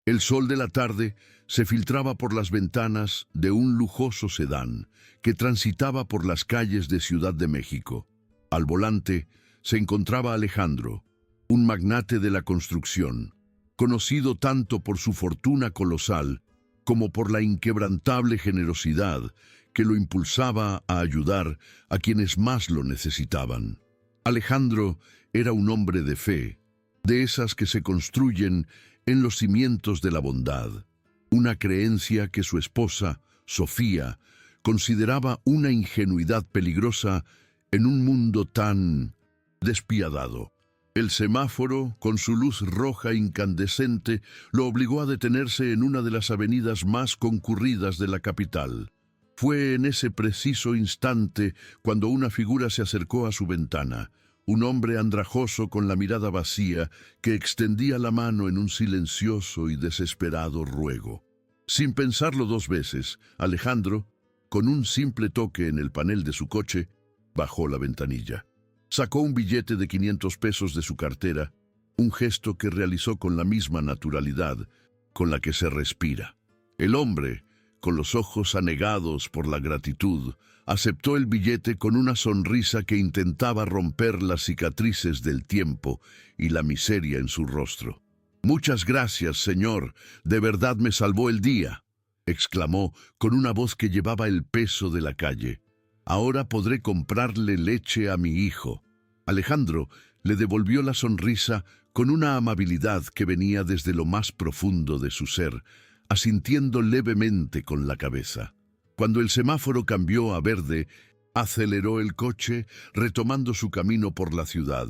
El sol de la tarde se filtraba por las ventanas de un lujoso sedán que transitaba por las calles de Ciudad de México. Al volante se encontraba Alejandro, un magnate de la construcción, conocido tanto por su fortuna colosal como por la inquebrantable generosidad que lo impulsaba a ayudar a quienes más lo necesitaban. Alejandro era un hombre de fe, de esas que se construyen en los cimientos de la bondad, una creencia que su esposa, Sofía, consideraba una ingenuidad peligrosa en un mundo tan despiadado. El semáforo, con su luz roja incandescente, lo obligó a detenerse en una de las avenidas más concurridas de la capital. Fue en ese preciso instante cuando una figura se acercó a su ventana, un hombre andrajoso con la mirada vacía que extendía la mano en un silencioso y desesperado ruego. Sin pensarlo dos veces, Alejandro, con un simple toque en el panel de su coche, bajó la ventanilla. Sacó un billete de 500 pesos de su cartera, un gesto que realizó con la misma naturalidad con la que se respira. El hombre, con los ojos anegados por la gratitud, aceptó el billete con una sonrisa que intentaba romper las cicatrices del tiempo y la miseria en su rostro. «Muchas gracias, señor, de verdad me salvó el día», exclamó con una voz que llevaba el peso de la calle. «Ahora podré comprarle leche a mi hijo». Alejandro le devolvió la sonrisa con una amabilidad que venía desde lo más profundo de su ser, asintiendo levemente con la cabeza. Cuando el semáforo cambió a verde, aceleró el coche, retomando su camino por la ciudad.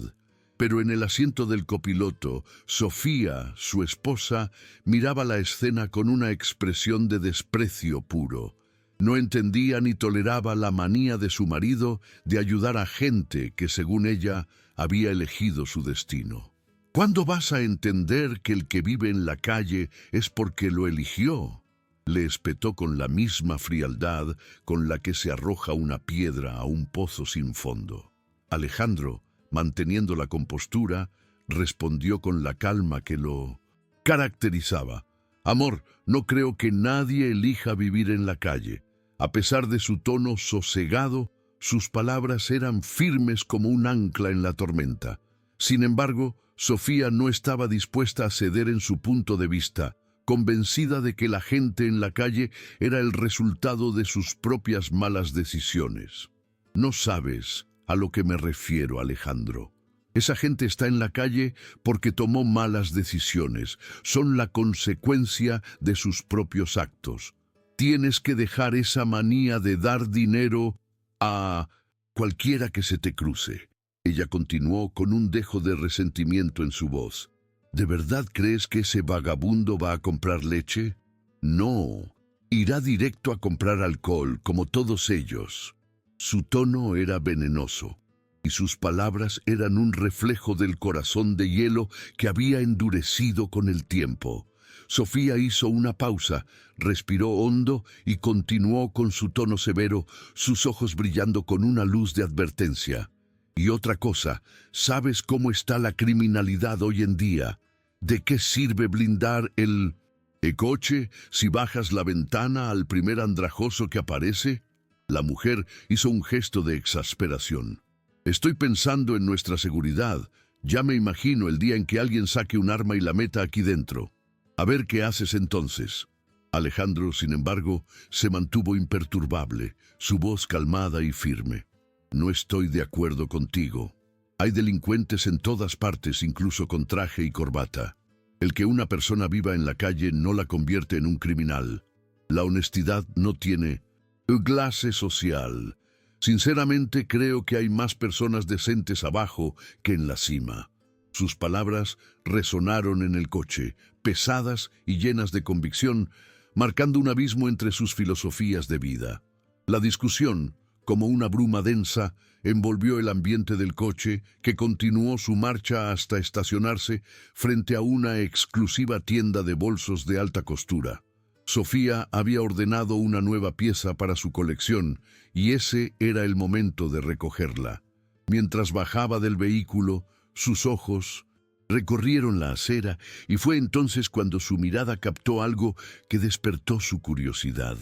Pero en el asiento del copiloto, Sofía, su esposa, miraba la escena con una expresión de desprecio puro. No entendía ni toleraba la manía de su marido de ayudar a gente que, según ella, había elegido su destino. «¿Cuándo vas a entender que el que vive en la calle es porque lo eligió?», le espetó con la misma frialdad con la que se arroja una piedra a un pozo sin fondo. Alejandro, manteniendo la compostura, respondió con la calma que lo caracterizaba. «Amor, no creo que nadie elija vivir en la calle». A pesar de su tono sosegado, sus palabras eran firmes como un ancla en la tormenta. Sin embargo, Sofía no estaba dispuesta a ceder en su punto de vista, convencida de que la gente en la calle era el resultado de sus propias malas decisiones. «No sabes a lo que me refiero, Alejandro. Esa gente está en la calle porque tomó malas decisiones. Son la consecuencia de sus propios actos. Tienes que dejar esa manía de dar dinero a cualquiera que se te cruce». Ella continuó con un dejo de resentimiento en su voz. «¿De verdad crees que ese vagabundo va a comprar leche? No, irá directo a comprar alcohol, como todos ellos». Su tono era venenoso, y sus palabras eran un reflejo del corazón de hielo que había endurecido con el tiempo. Sofía hizo una pausa, respiró hondo y continuó con su tono severo, sus ojos brillando con una luz de advertencia. «Y otra cosa, ¿sabes cómo está la criminalidad hoy en día? ¿De qué sirve blindar el coche si bajas la ventana al primer andrajoso que aparece?» La mujer hizo un gesto de exasperación. «Estoy pensando en nuestra seguridad. Ya me imagino el día en que alguien saque un arma y la meta aquí dentro. A ver qué haces entonces». Alejandro, sin embargo, se mantuvo imperturbable, su voz calmada y firme. «No estoy de acuerdo contigo. Hay delincuentes en todas partes, incluso con traje y corbata. El que una persona viva en la calle no la convierte en un criminal. La honestidad no tiene clase social. Sinceramente, creo que hay más personas decentes abajo que en la cima». Sus palabras resonaron en el coche, pesadas y llenas de convicción, marcando un abismo entre sus filosofías de vida. La discusión, como una bruma densa, envolvió el ambiente del coche, que continuó su marcha hasta estacionarse frente a una exclusiva tienda de bolsos de alta costura. Sofía había ordenado una nueva pieza para su colección, y ese era el momento de recogerla. Mientras bajaba del vehículo, sus ojos Recorrieron la acera y fue entonces cuando su mirada captó algo que despertó su curiosidad.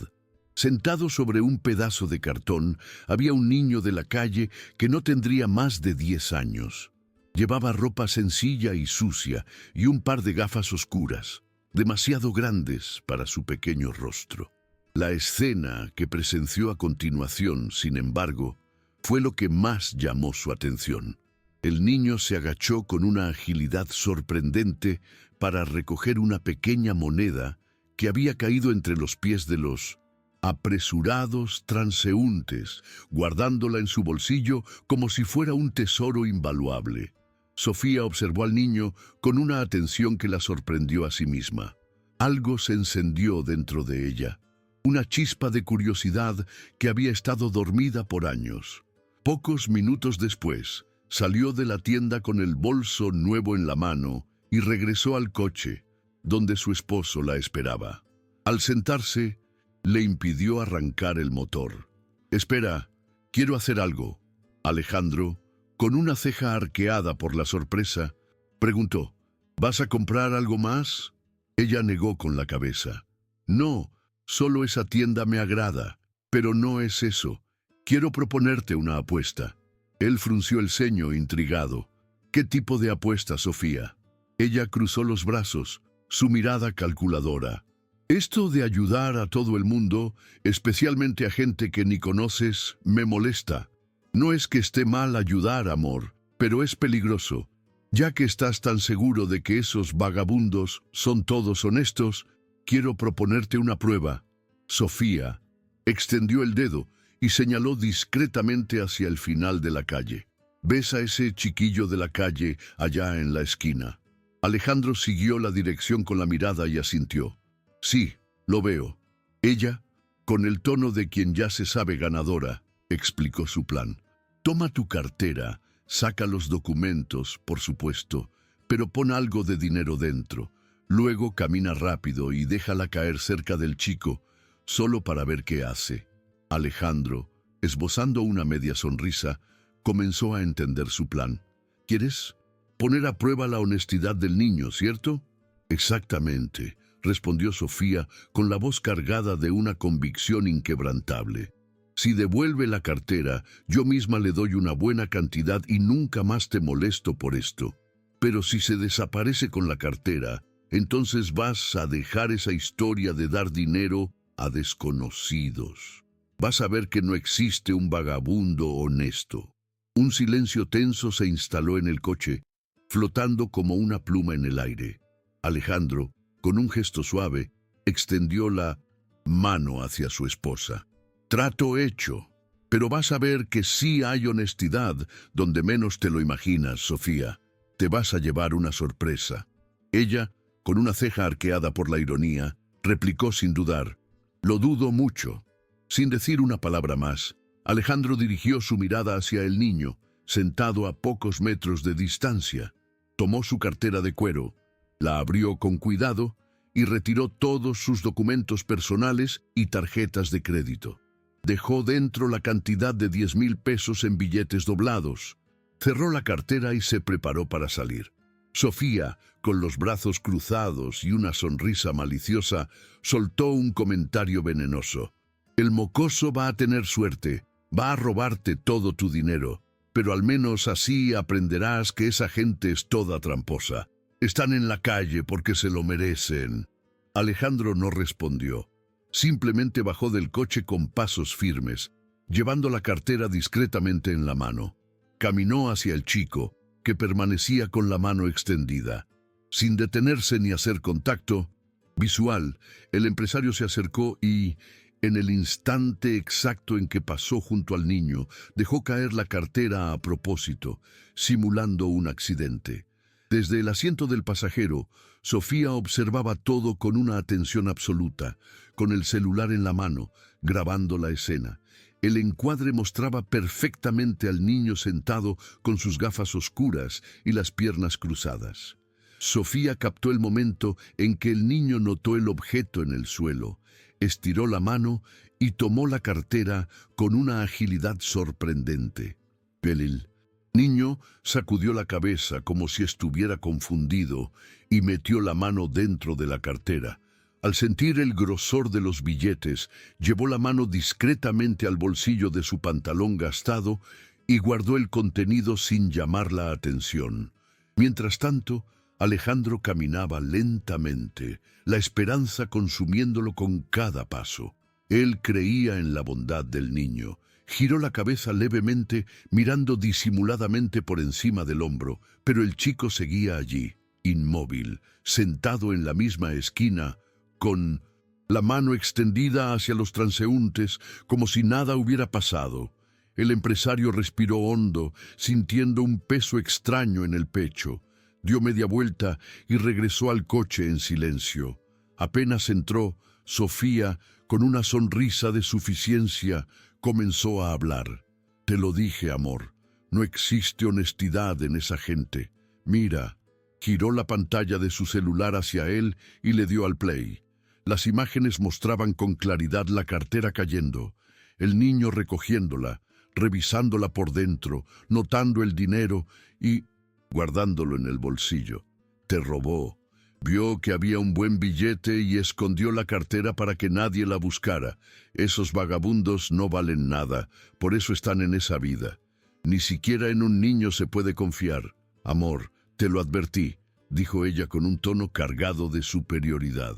Sentado sobre un pedazo de cartón había un niño de la calle que no tendría más de 10 años. Llevaba ropa sencilla y sucia y un par de gafas oscuras, demasiado grandes para su pequeño rostro. La escena que presenció a continuación, sin embargo, fue lo que más llamó su atención. El niño se agachó con una agilidad sorprendente para recoger una pequeña moneda que había caído entre los pies de los apresurados transeúntes, guardándola en su bolsillo como si fuera un tesoro invaluable. Sofía observó al niño con una atención que la sorprendió a sí misma. Algo se encendió dentro de ella, una chispa de curiosidad que había estado dormida por años. Pocos minutos después, salió de la tienda con el bolso nuevo en la mano y regresó al coche, donde su esposo la esperaba. Al sentarse, le impidió arrancar el motor. «Espera, quiero hacer algo». Alejandro, con una ceja arqueada por la sorpresa, preguntó, «¿Vas a comprar algo más?» Ella negó con la cabeza. «No, solo esa tienda me agrada, pero no es eso. Quiero proponerte una apuesta». Él frunció el ceño, intrigado. «¿Qué tipo de apuesta, Sofía?» Ella cruzó los brazos, su mirada calculadora. «Esto de ayudar a todo el mundo, especialmente a gente que ni conoces, me molesta. No es que esté mal ayudar, amor, pero es peligroso. Ya que estás tan seguro de que esos vagabundos son todos honestos, quiero proponerte una prueba». Sofía extendió el dedo y señaló discretamente hacia el final de la calle. «¿Ves a ese chiquillo de la calle allá en la esquina?» Alejandro siguió la dirección con la mirada y asintió. «Sí, lo veo». Ella, con el tono de quien ya se sabe ganadora, explicó su plan. «Toma tu cartera, saca los documentos, por supuesto, pero pon algo de dinero dentro. Luego camina rápido y déjala caer cerca del chico, solo para ver qué hace». Alejandro, esbozando una media sonrisa, comenzó a entender su plan. «¿Quieres poner a prueba la honestidad del niño, cierto?» «Exactamente», respondió Sofía con la voz cargada de una convicción inquebrantable. «Si devuelve la cartera, yo misma le doy una buena cantidad y nunca más te molesto por esto. Pero si se desaparece con la cartera, entonces vas a dejar esa historia de dar dinero a desconocidos. Vas a ver que no existe un vagabundo honesto». Un silencio tenso se instaló en el coche, flotando como una pluma en el aire. Alejandro, con un gesto suave, extendió la mano hacia su esposa. «Trato hecho, pero vas a ver que sí hay honestidad donde menos te lo imaginas, Sofía. Te vas a llevar una sorpresa». Ella, con una ceja arqueada por la ironía, replicó sin dudar: «Lo dudo mucho». Sin decir una palabra más, Alejandro dirigió su mirada hacia el niño, sentado a pocos metros de distancia. Tomó su cartera de cuero, la abrió con cuidado y retiró todos sus documentos personales y tarjetas de crédito. Dejó dentro la cantidad de 10,000 pesos en billetes doblados. Cerró la cartera y se preparó para salir. Sofía, con los brazos cruzados y una sonrisa maliciosa, soltó un comentario venenoso. «El mocoso va a tener suerte, va a robarte todo tu dinero, pero al menos así aprenderás que esa gente es toda tramposa. Están en la calle porque se lo merecen». Alejandro no respondió. Simplemente bajó del coche con pasos firmes, llevando la cartera discretamente en la mano. Caminó hacia el chico, que permanecía con la mano extendida. Sin detenerse ni hacer contacto visual, el empresario se acercó y, en el instante exacto en que pasó junto al niño, dejó caer la cartera a propósito, simulando un accidente. Desde el asiento del pasajero, Sofía observaba todo con una atención absoluta, con el celular en la mano, grabando la escena. El encuadre mostraba perfectamente al niño sentado con sus gafas oscuras y las piernas cruzadas. Sofía captó el momento en que el niño notó el objeto en el suelo, estiró la mano y tomó la cartera con una agilidad sorprendente. «Belil, Niño sacudió la cabeza como si estuviera confundido y metió la mano dentro de la cartera. Al sentir el grosor de los billetes, llevó la mano discretamente al bolsillo de su pantalón gastado y guardó el contenido sin llamar la atención. Mientras tanto, Alejandro caminaba lentamente, la esperanza consumiéndolo con cada paso. Él creía en la bondad del niño. Giró la cabeza levemente, mirando disimuladamente por encima del hombro, pero el chico seguía allí, inmóvil, sentado en la misma esquina, con la mano extendida hacia los transeúntes, como si nada hubiera pasado. El empresario respiró hondo, sintiendo un peso extraño en el pecho. Dio media vuelta y regresó al coche en silencio. Apenas entró, Sofía, con una sonrisa de suficiencia, comenzó a hablar. Te lo dije, amor, no existe honestidad en esa gente. Mira, giró la pantalla de su celular hacia él y le dio al play. Las imágenes mostraban con claridad la cartera cayendo, el niño recogiéndola, revisándola por dentro, notando el dinero y guardándolo en el bolsillo. Te robó. Vio que había un buen billete y escondió la cartera para que nadie la buscara. Esos vagabundos no valen nada, por eso están en esa vida. Ni siquiera en un niño se puede confiar. Amor, te lo advertí, dijo ella con un tono cargado de superioridad.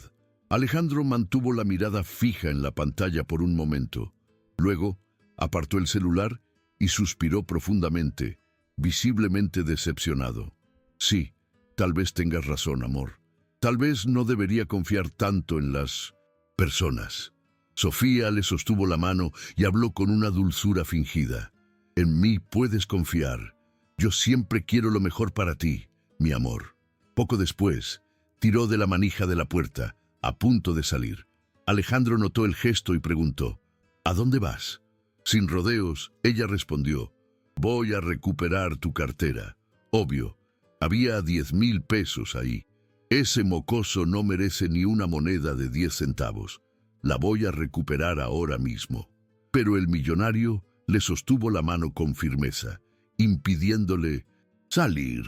Alejandro mantuvo la mirada fija en la pantalla por un momento. Luego, apartó el celular y suspiró profundamente, visiblemente decepcionado. Sí, tal vez tengas razón, amor. Tal vez no debería confiar tanto en las personas. Sofía le sostuvo la mano y habló con una dulzura fingida. En mí puedes confiar. Yo siempre quiero lo mejor para ti, mi amor. Poco después, tiró de la manija de la puerta, a punto de salir. Alejandro notó el gesto y preguntó, ¿a dónde vas? Sin rodeos, ella respondió, voy a recuperar tu cartera. Obvio, había 10,000 pesos ahí. Ese mocoso no merece ni una moneda de 10 centavos. La voy a recuperar ahora mismo. Pero el millonario le sostuvo la mano con firmeza, impidiéndole salir.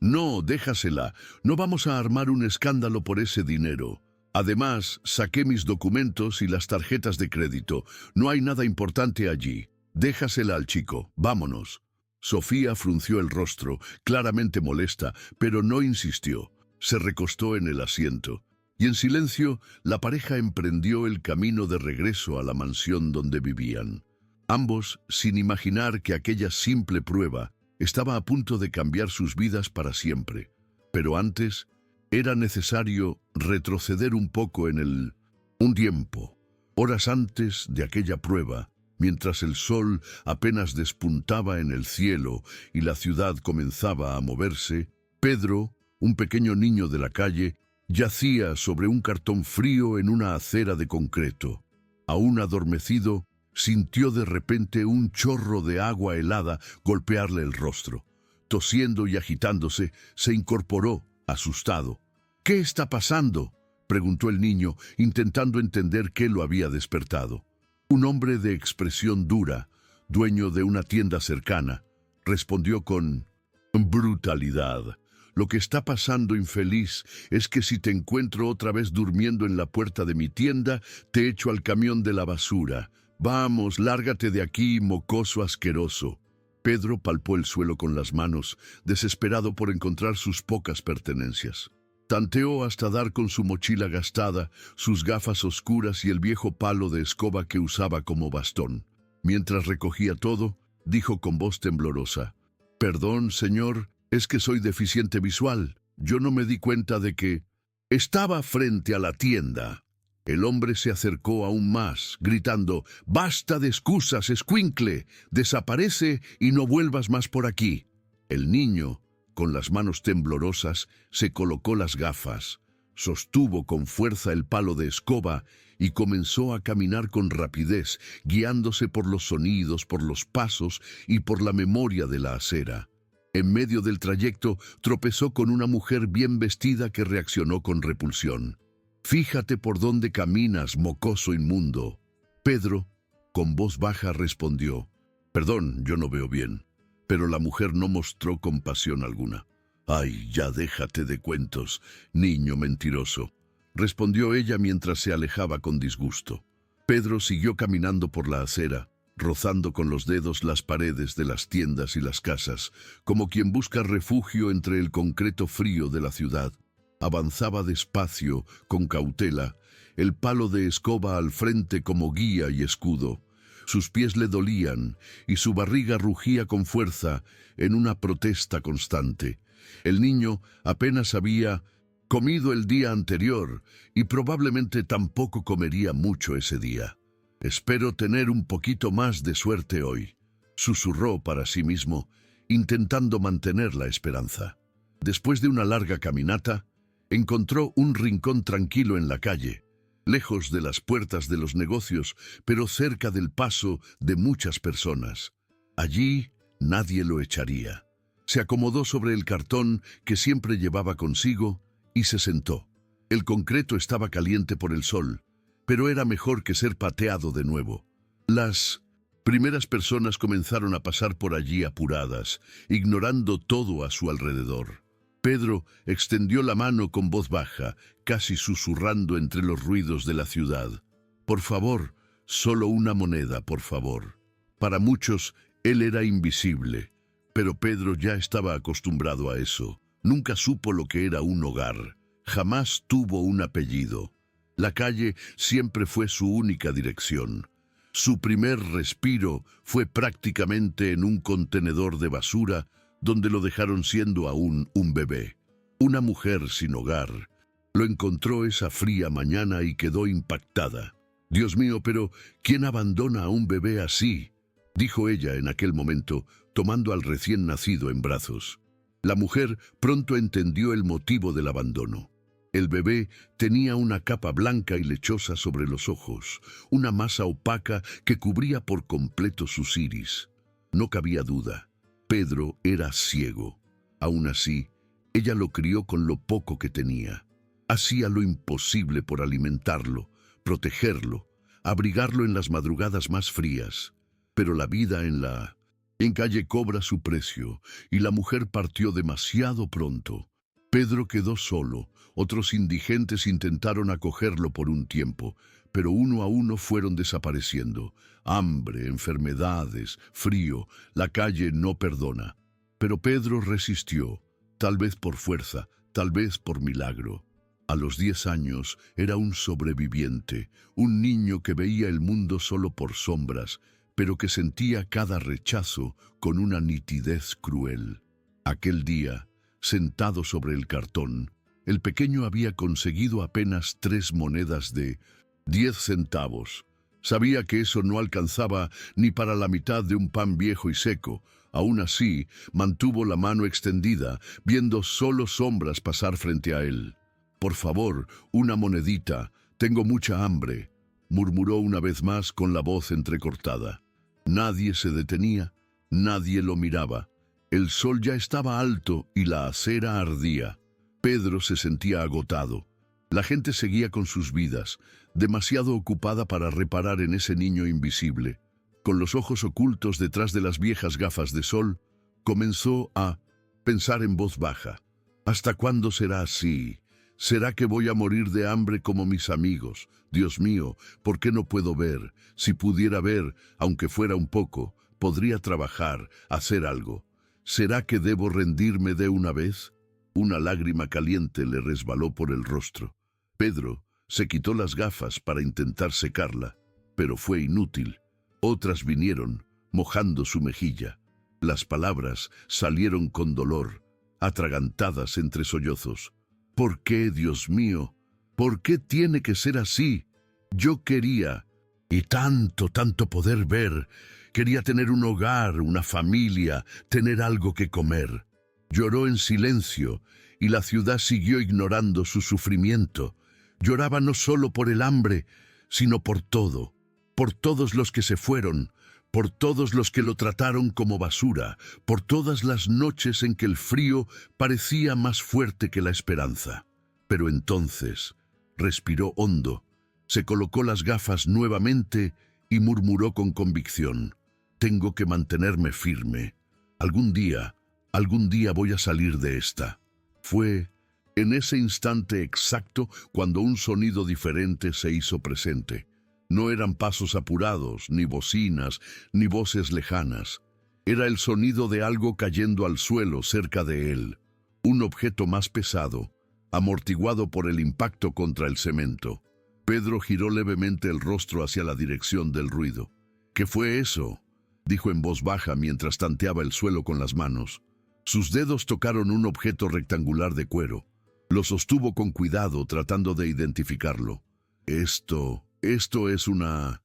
No, déjasela. No vamos a armar un escándalo por ese dinero. Además, saqué mis documentos y las tarjetas de crédito. No hay nada importante allí. Déjasela al chico. Vámonos. Sofía frunció el rostro, claramente molesta, pero no insistió. Se recostó en el asiento, y en silencio la pareja emprendió el camino de regreso a la mansión donde vivían. Ambos, sin imaginar que aquella simple prueba estaba a punto de cambiar sus vidas para siempre. Pero antes, era necesario retroceder un poco en un tiempo. Horas antes de aquella prueba, mientras el sol apenas despuntaba en el cielo y la ciudad comenzaba a moverse, Pedro, un pequeño niño de la calle, yacía sobre un cartón frío en una acera de concreto. Aún adormecido, sintió de repente un chorro de agua helada golpearle el rostro. Tosiendo y agitándose, se incorporó, asustado. ¿Qué está pasando?, preguntó el niño, intentando entender qué lo había despertado. Un hombre de expresión dura, dueño de una tienda cercana, respondió con brutalidad. Lo que está pasando, infeliz, es que si te encuentro otra vez durmiendo en la puerta de mi tienda, te echo al camión de la basura. Vamos, lárgate de aquí, mocoso asqueroso. Pedro palpó el suelo con las manos, desesperado por encontrar sus pocas pertenencias. Tanteó hasta dar con su mochila gastada, sus gafas oscuras y el viejo palo de escoba que usaba como bastón. Mientras recogía todo, dijo con voz temblorosa, «Perdón, señor, es que soy deficiente visual. Yo no me di cuenta de que...» Estaba frente a la tienda. El hombre se acercó aún más, gritando, «¡Basta de excusas, escuincle! Desaparece y no vuelvas más por aquí». El niño, con las manos temblorosas, se colocó las gafas, sostuvo con fuerza el palo de escoba y comenzó a caminar con rapidez, guiándose por los sonidos, por los pasos y por la memoria de la acera. En medio del trayecto tropezó con una mujer bien vestida que reaccionó con repulsión. «Fíjate por dónde caminas, mocoso inmundo». Pedro, con voz baja, respondió, «Perdón, yo no veo bien». Pero la mujer no mostró compasión alguna. «Ay, ya déjate de cuentos, niño mentiroso», respondió ella mientras se alejaba con disgusto. Pedro siguió caminando por la acera, rozando con los dedos las paredes de las tiendas y las casas, como quien busca refugio entre el concreto frío de la ciudad. Avanzaba despacio, con cautela, el palo de escoba al frente como guía y escudo. Sus pies le dolían y su barriga rugía con fuerza en una protesta constante. El niño apenas había comido el día anterior y probablemente tampoco comería mucho ese día. «Espero tener un poquito más de suerte hoy», susurró para sí mismo, intentando mantener la esperanza. Después de una larga caminata, encontró un rincón tranquilo en la calle, lejos de las puertas de los negocios, pero cerca del paso de muchas personas. Allí nadie lo echaría. Se acomodó sobre el cartón que siempre llevaba consigo y se sentó. El concreto estaba caliente por el sol, pero era mejor que ser pateado de nuevo. Las primeras personas comenzaron a pasar por allí apuradas, ignorando todo a su alrededor. Pedro extendió la mano con voz baja, casi susurrando entre los ruidos de la ciudad. «Por favor, solo una moneda, por favor». Para muchos, él era invisible, pero Pedro ya estaba acostumbrado a eso. Nunca supo lo que era un hogar. Jamás tuvo un apellido. La calle siempre fue su única dirección. Su primer respiro fue prácticamente en un contenedor de basura donde lo dejaron siendo aún un bebé. Una mujer sin hogar lo encontró esa fría mañana y quedó impactada. «Dios mío, pero ¿quién abandona a un bebé así?», dijo ella en aquel momento, tomando al recién nacido en brazos. La mujer pronto entendió el motivo del abandono. El bebé tenía una capa blanca y lechosa sobre los ojos, una masa opaca que cubría por completo sus iris. No cabía duda. Pedro era ciego. Aún así, ella lo crió con lo poco que tenía. Hacía lo imposible por alimentarlo, protegerlo, abrigarlo en las madrugadas más frías. Pero la vida en calle cobra su precio, y la mujer partió demasiado pronto. Pedro quedó solo. Otros indigentes intentaron acogerlo por un tiempo, pero uno a uno fueron desapareciendo. Hambre, enfermedades, frío, la calle no perdona. Pero Pedro resistió, tal vez por fuerza, tal vez por milagro. A los 10 años era un sobreviviente, un niño que veía el mundo solo por sombras, pero que sentía cada rechazo con una nitidez cruel. Aquel día, sentado sobre el cartón, el pequeño había conseguido apenas 3 monedas de 10 centavos. Sabía que eso no alcanzaba ni para la mitad de un pan viejo y seco. Aún así, mantuvo la mano extendida, viendo solo sombras pasar frente a él. «Por favor, una monedita, tengo mucha hambre», murmuró una vez más con la voz entrecortada. Nadie se detenía, nadie lo miraba. El sol ya estaba alto y la acera ardía. Pedro se sentía agotado. La gente seguía con sus vidas, demasiado ocupada para reparar en ese niño invisible. Con los ojos ocultos detrás de las viejas gafas de sol, comenzó a pensar en voz baja. «¿Hasta cuándo será así? ¿Será que voy a morir de hambre como mis amigos? Dios mío, ¿por qué no puedo ver? Si pudiera ver, aunque fuera un poco, podría trabajar, hacer algo. ¿Será que debo rendirme de una vez?» Una lágrima caliente le resbaló por el rostro. Pedro se quitó las gafas para intentar secarla, pero fue inútil. Otras vinieron, mojando su mejilla. Las palabras salieron con dolor, atragantadas entre sollozos. «¿Por qué, Dios mío? ¿Por qué tiene que ser así? Yo quería, y tanto poder ver. Quería tener un hogar, una familia, tener algo que comer». Lloró en silencio, y la ciudad siguió ignorando su sufrimiento. Lloraba no solo por el hambre, sino por todo, por todos los que se fueron, por todos los que lo trataron como basura, por todas las noches en que el frío parecía más fuerte que la esperanza. Pero entonces respiró hondo, se colocó las gafas nuevamente y murmuró con convicción: «Tengo que mantenerme firme. Algún día voy a salir de esta. Fue en ese instante exacto cuando un sonido diferente se hizo presente. No eran pasos apurados, ni bocinas, ni voces lejanas. Era el sonido de algo cayendo al suelo cerca de él. Un objeto más pesado, amortiguado por el impacto contra el cemento. Pedro giró levemente el rostro hacia la dirección del ruido. «¿Qué fue eso?», dijo en voz baja mientras tanteaba el suelo con las manos. Sus dedos tocaron un objeto rectangular de cuero. Lo sostuvo con cuidado, tratando de identificarlo. Esto es una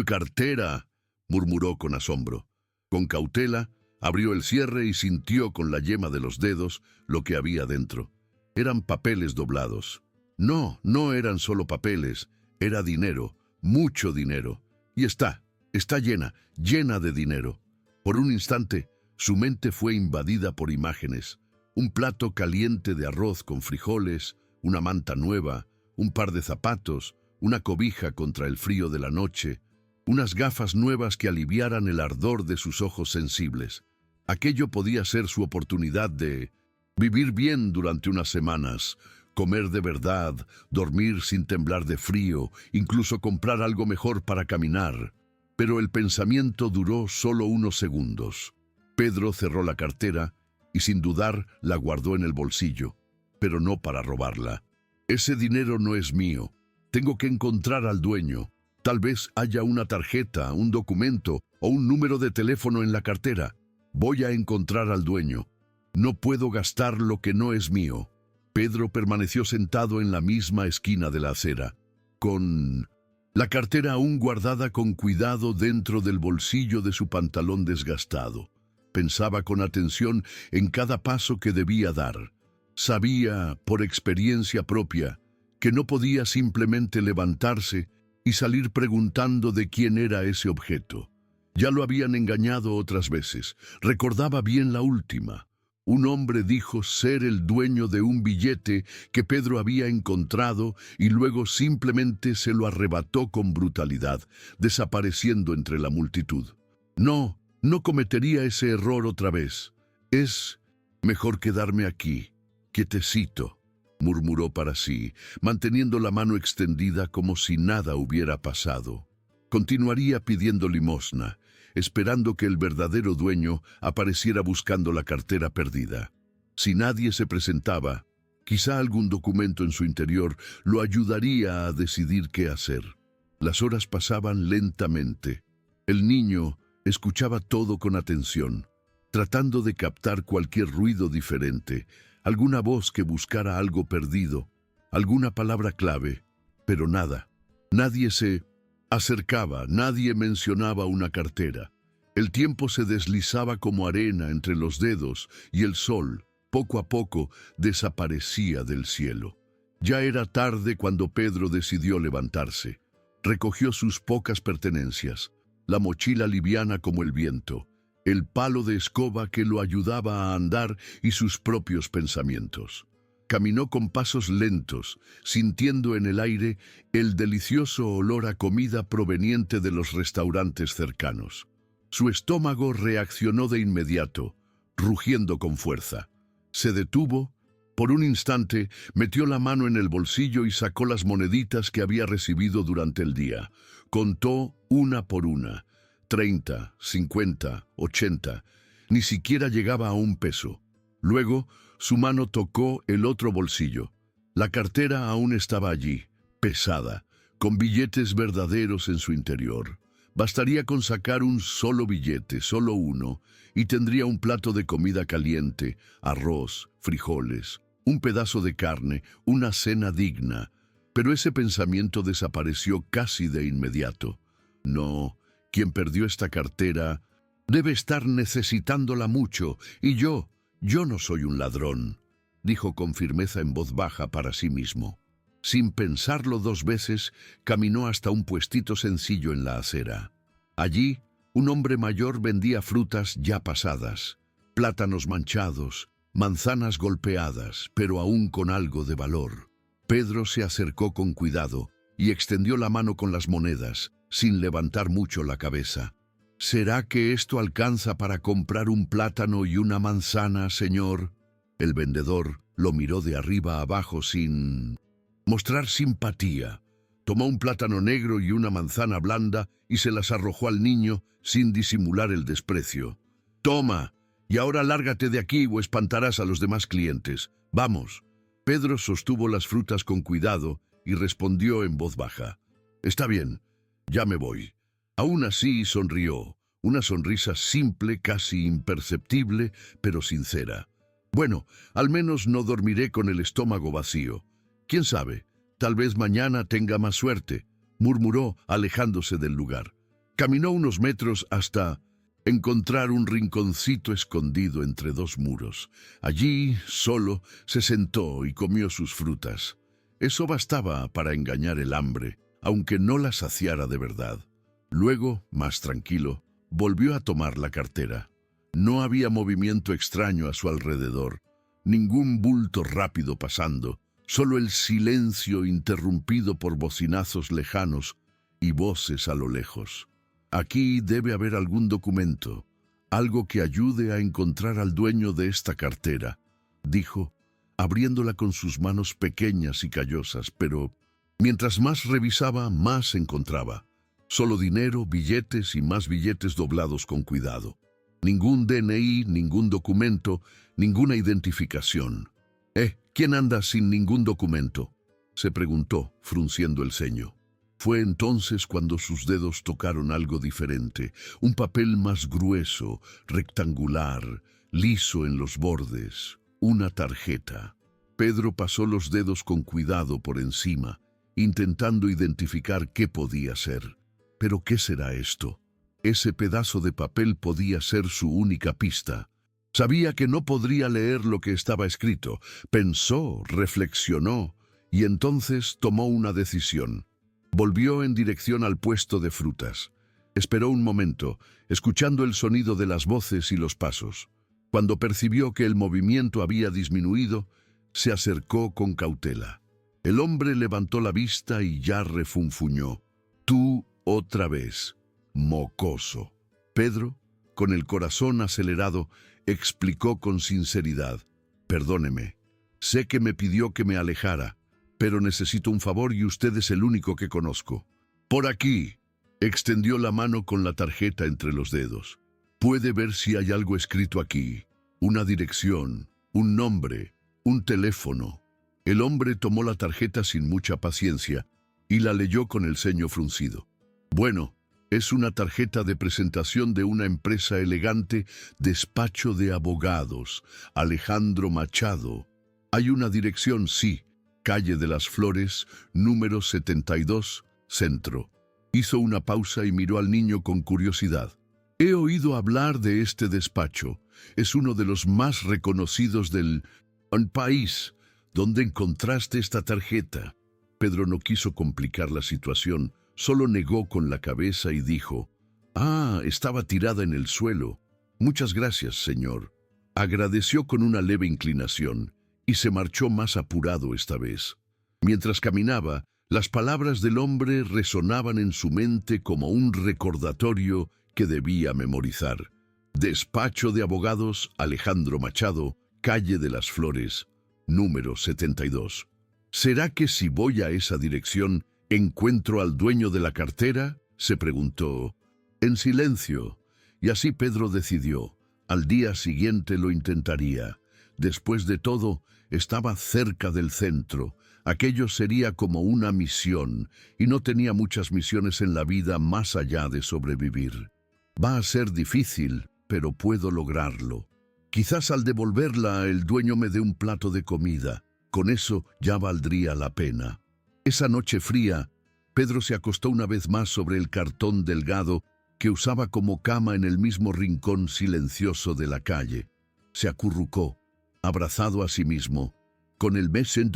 cartera», murmuró con asombro. Con cautela, abrió el cierre y sintió con la yema de los dedos lo que había dentro. Eran papeles doblados. No eran solo papeles, era dinero, mucho dinero. Y está llena de dinero. Por un instante, su mente fue invadida por imágenes. Un plato caliente de arroz con frijoles, una manta nueva, un par de zapatos, una cobija contra el frío de la noche, unas gafas nuevas que aliviaran el ardor de sus ojos sensibles. Aquello podía ser su oportunidad de vivir bien durante unas semanas, comer de verdad, dormir sin temblar de frío, incluso comprar algo mejor para caminar. Pero el pensamiento duró solo unos segundos. Pedro cerró la cartera y sin dudar la guardó en el bolsillo, pero no para robarla. «Ese dinero no es mío. Tengo que encontrar al dueño. Tal vez haya una tarjeta, un documento o un número de teléfono en la cartera. Voy a encontrar al dueño. No puedo gastar lo que no es mío». Pedro permaneció sentado en la misma esquina de la acera, con la cartera aún guardada con cuidado dentro del bolsillo de su pantalón desgastado. Pensaba con atención en cada paso que debía dar. Sabía, por experiencia propia, que no podía simplemente levantarse y salir preguntando de quién era ese objeto. Ya lo habían engañado otras veces. Recordaba bien la última. Un hombre dijo ser el dueño de un billete que Pedro había encontrado y luego simplemente se lo arrebató con brutalidad, desapareciendo entre la multitud. No cometería ese error otra vez. «Es mejor quedarme aquí, quietecito», murmuró para sí, manteniendo la mano extendida como si nada hubiera pasado. Continuaría pidiendo limosna, esperando que el verdadero dueño apareciera buscando la cartera perdida. Si nadie se presentaba, quizá algún documento en su interior lo ayudaría a decidir qué hacer. Las horas pasaban lentamente. El niño escuchaba todo con atención, tratando de captar cualquier ruido diferente, alguna voz que buscara algo perdido, alguna palabra clave, pero nada. Nadie se acercaba, nadie mencionaba una cartera. El tiempo se deslizaba como arena entre los dedos y el sol, poco a poco, desaparecía del cielo. Ya era tarde cuando Pedro decidió levantarse. Recogió sus pocas pertenencias, la mochila liviana como el viento, el palo de escoba que lo ayudaba a andar y sus propios pensamientos. Caminó con pasos lentos, sintiendo en el aire el delicioso olor a comida proveniente de los restaurantes cercanos. Su estómago reaccionó de inmediato, rugiendo con fuerza. Se detuvo. Por un instante, metió la mano en el bolsillo y sacó las moneditas que había recibido durante el día. Contó una por una. 30, 50, 80. Ni siquiera llegaba a un peso. Luego, su mano tocó el otro bolsillo. La cartera aún estaba allí, pesada, con billetes verdaderos en su interior. Bastaría con sacar un solo billete, solo uno, y tendría un plato de comida caliente, arroz, frijoles, un pedazo de carne, una cena digna. Pero ese pensamiento desapareció casi de inmediato. No, quien perdió esta cartera debe estar necesitándola mucho, y yo no soy un ladrón, dijo con firmeza en voz baja para sí mismo. Sin pensarlo dos veces, caminó hasta un puestito sencillo en la acera. Allí, un hombre mayor vendía frutas ya pasadas, plátanos manchados, manzanas golpeadas, pero aún con algo de valor. Pedro se acercó con cuidado y extendió la mano con las monedas, sin levantar mucho la cabeza. ¿Será que esto alcanza para comprar un plátano y una manzana, señor? El vendedor lo miró de arriba a abajo sin mostrar simpatía. Tomó un plátano negro y una manzana blanda y se las arrojó al niño sin disimular el desprecio. «Toma, y ahora lárgate de aquí o espantarás a los demás clientes. Vamos». Pedro sostuvo las frutas con cuidado y respondió en voz baja. «Está bien, ya me voy». Aún así sonrió, una sonrisa simple, casi imperceptible, pero sincera. «Bueno, al menos no dormiré con el estómago vacío. ¿Quién sabe? Tal vez mañana tenga más suerte», murmuró, alejándose del lugar. Caminó unos metros hasta encontrar un rinconcito escondido entre dos muros. Allí, solo, se sentó y comió sus frutas. Eso bastaba para engañar el hambre, aunque no la saciara de verdad. Luego, más tranquilo, volvió a tomar la cartera. No había movimiento extraño a su alrededor, ningún bulto rápido pasando, solo el silencio interrumpido por bocinazos lejanos y voces a lo lejos. Aquí debe haber algún documento, algo que ayude a encontrar al dueño de esta cartera, dijo, abriéndola con sus manos pequeñas y callosas, pero mientras más revisaba, más encontraba. Solo dinero, billetes y más billetes doblados con cuidado. Ningún DNI, ningún documento, ninguna identificación. ¿Quién anda sin ningún documento?, se preguntó, frunciendo el ceño. Fue entonces cuando sus dedos tocaron algo diferente, un papel más grueso, rectangular, liso en los bordes, una tarjeta. Pedro pasó los dedos con cuidado por encima, intentando identificar qué podía ser. ¿Pero qué será esto? Ese pedazo de papel podía ser su única pista. Sabía que no podría leer lo que estaba escrito. Pensó, reflexionó, y entonces tomó una decisión. Volvió en dirección al puesto de frutas. Esperó un momento, escuchando el sonido de las voces y los pasos. Cuando percibió que el movimiento había disminuido, se acercó con cautela. El hombre levantó la vista y ya refunfuñó. «Tú otra vez, mocoso». Pedro, con el corazón acelerado, explicó con sinceridad. «Perdóneme, sé que me pidió que me alejara, pero necesito un favor y usted es el único que conozco». «Por aquí». Extendió la mano con la tarjeta entre los dedos. «Puede ver si hay algo escrito aquí. Una dirección, un nombre, un teléfono». El hombre tomó la tarjeta sin mucha paciencia y la leyó con el ceño fruncido. «Bueno, es una tarjeta de presentación de una empresa elegante, despacho de abogados, Alejandro Machado. Hay una dirección, sí, calle de las Flores, número 72, centro». Hizo una pausa y miró al niño con curiosidad. «He oído hablar de este despacho. Es uno de los más reconocidos del país. ¿Dónde encontraste esta tarjeta?». Pedro no quiso complicar la situación, solo negó con la cabeza y dijo: «Ah, estaba tirada en el suelo. Muchas gracias, señor». Agradeció con una leve inclinación y se marchó más apurado esta vez. Mientras caminaba, las palabras del hombre resonaban en su mente como un recordatorio que debía memorizar. Despacho de abogados Alejandro Machado, calle de las Flores, número 72. ¿Será que si voy a esa dirección encuentro al dueño de la cartera?, se preguntó. En silencio, y así Pedro decidió. Al día siguiente lo intentaría. Después de todo, estaba cerca del centro. Aquello sería como una misión, y no tenía muchas misiones en la vida más allá de sobrevivir. Va a ser difícil, pero puedo lograrlo. Quizás al devolverla el dueño me dé un plato de comida. Con eso ya valdría la pena. Esa noche fría, Pedro se acostó una vez más sobre el cartón delgado que usaba como cama en el mismo rincón silencioso de la calle. Se acurrucó, abrazado a sí mismo, con el mes en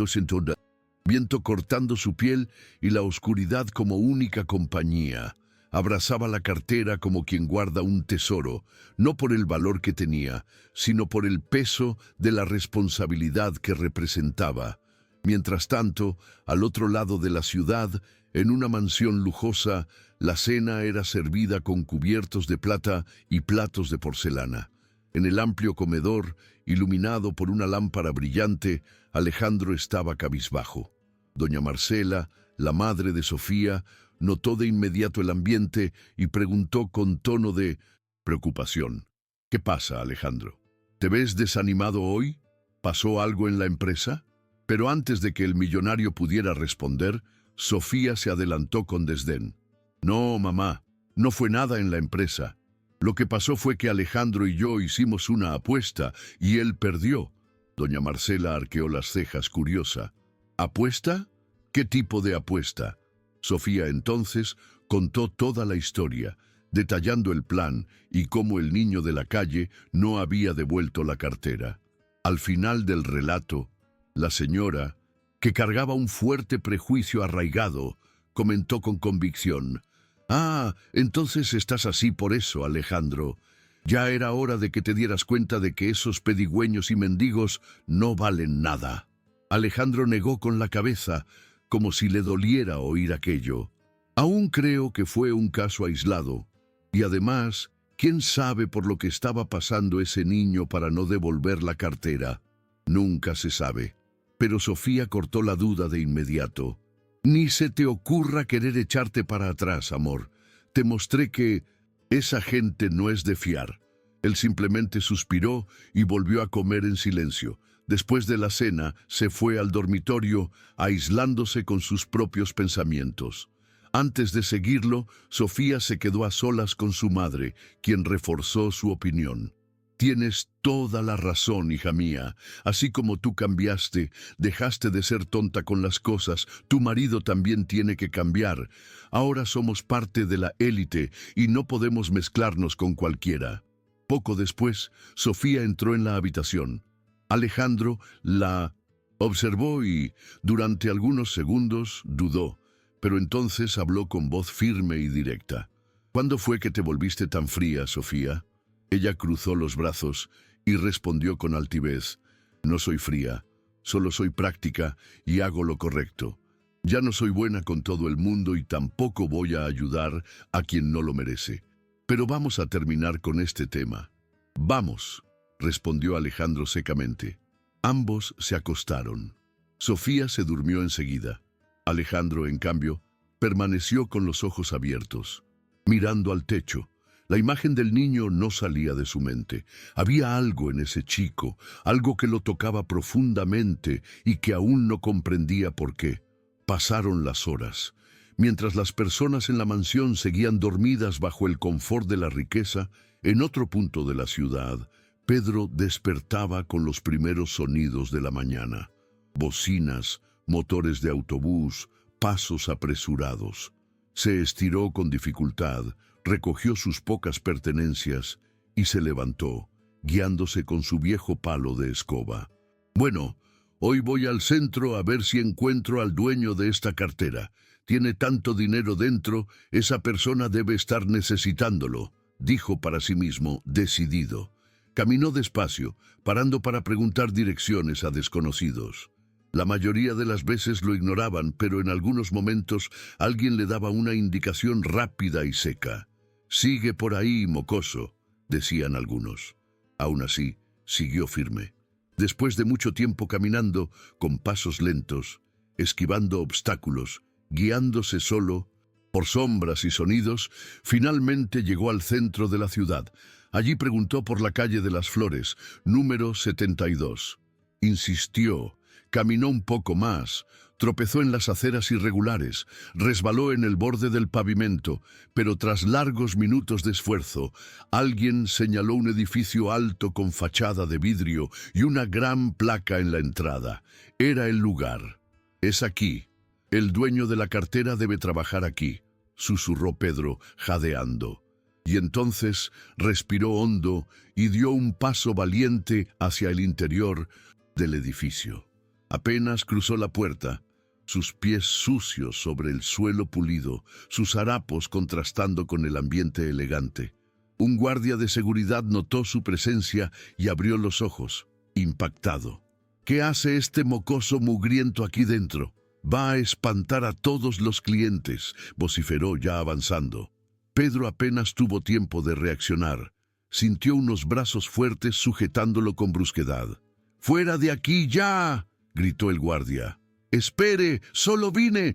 viento cortando su piel y la oscuridad como única compañía. Abrazaba la cartera como quien guarda un tesoro, no por el valor que tenía, sino por el peso de la responsabilidad que representaba. Mientras tanto, al otro lado de la ciudad, en una mansión lujosa, la cena era servida con cubiertos de plata y platos de porcelana. En el amplio comedor, iluminado por una lámpara brillante, Alejandro estaba cabizbajo. Doña Marcela, la madre de Sofía, notó de inmediato el ambiente y preguntó con tono de preocupación: «¿Qué pasa, Alejandro? ¿Te ves desanimado hoy? ¿Pasó algo en la empresa?». Pero antes de que el millonario pudiera responder, Sofía se adelantó con desdén. «No, mamá, no fue nada en la empresa. Lo que pasó fue que Alejandro y yo hicimos una apuesta y él perdió». Doña Marcela arqueó las cejas curiosa. «¿Apuesta? ¿Qué tipo de apuesta?». Sofía entonces contó toda la historia, detallando el plan y cómo el niño de la calle no había devuelto la cartera. Al final del relato, la señora, que cargaba un fuerte prejuicio arraigado, comentó con convicción: «Ah, entonces estás así por eso, Alejandro. Ya era hora de que te dieras cuenta de que esos pedigüeños y mendigos no valen nada». Alejandro negó con la cabeza, como si le doliera oír aquello. «Aún creo que fue un caso aislado. Y además, ¿quién sabe por lo que estaba pasando ese niño para no devolver la cartera? Nunca se sabe». Pero Sofía cortó la duda de inmediato. «Ni se te ocurra querer echarte para atrás, amor. Te mostré que esa gente no es de fiar». Él simplemente suspiró y volvió a comer en silencio. Después de la cena, se fue al dormitorio, aislándose con sus propios pensamientos. Antes de seguirlo, Sofía se quedó a solas con su madre, quien reforzó su opinión. «Tienes toda la razón, hija mía. Así como tú cambiaste, dejaste de ser tonta con las cosas, tu marido también tiene que cambiar. Ahora somos parte de la élite y no podemos mezclarnos con cualquiera». Poco después, Sofía entró en la habitación. Alejandro la observó y, durante algunos segundos, dudó, pero entonces habló con voz firme y directa. «¿Cuándo fue que te volviste tan fría, Sofía?». Ella cruzó los brazos y respondió con altivez: «No soy fría, solo soy práctica y hago lo correcto. Ya no soy buena con todo el mundo y tampoco voy a ayudar a quien no lo merece. Pero vamos a terminar con este tema». «Vamos», respondió Alejandro secamente. Ambos se acostaron. Sofía se durmió enseguida. Alejandro, en cambio, permaneció con los ojos abiertos, mirando al techo. La imagen del niño no salía de su mente. Había algo en ese chico, algo que lo tocaba profundamente y que aún no comprendía por qué. Pasaron las horas. Mientras las personas en la mansión seguían dormidas bajo el confort de la riqueza, en otro punto de la ciudad, Pedro despertaba con los primeros sonidos de la mañana. Bocinas, motores de autobús, pasos apresurados. Se estiró con dificultad, recogió sus pocas pertenencias y se levantó, guiándose con su viejo palo de escoba. «Bueno, hoy voy al centro a ver si encuentro al dueño de esta cartera. Tiene tanto dinero dentro, esa persona debe estar necesitándolo», dijo para sí mismo, decidido. Caminó despacio, parando para preguntar direcciones a desconocidos. La mayoría de las veces lo ignoraban, pero en algunos momentos alguien le daba una indicación rápida y seca. «Sigue por ahí, mocoso», decían algunos. Aún así, siguió firme. Después de mucho tiempo caminando, con pasos lentos, esquivando obstáculos, guiándose solo por sombras y sonidos, finalmente llegó al centro de la ciudad. Allí preguntó por la calle de las Flores, número 72. Insistió, caminó un poco más, tropezó en las aceras irregulares, resbaló en el borde del pavimento, pero tras largos minutos de esfuerzo, alguien señaló un edificio alto con fachada de vidrio y una gran placa en la entrada. Era el lugar. «Es aquí. El dueño de la cartera debe trabajar aquí», susurró Pedro, jadeando. Y entonces respiró hondo y dio un paso valiente hacia el interior del edificio. Apenas cruzó la puerta, sus pies sucios sobre el suelo pulido, sus harapos contrastando con el ambiente elegante. Un guardia de seguridad notó su presencia y abrió los ojos, impactado. ¿Qué hace este mocoso mugriento aquí dentro? Va a espantar a todos los clientes, vociferó ya avanzando. Pedro apenas tuvo tiempo de reaccionar. Sintió unos brazos fuertes sujetándolo con brusquedad. ¡Fuera de aquí ya!, gritó el guardia. ¡Espere! ¡Solo vine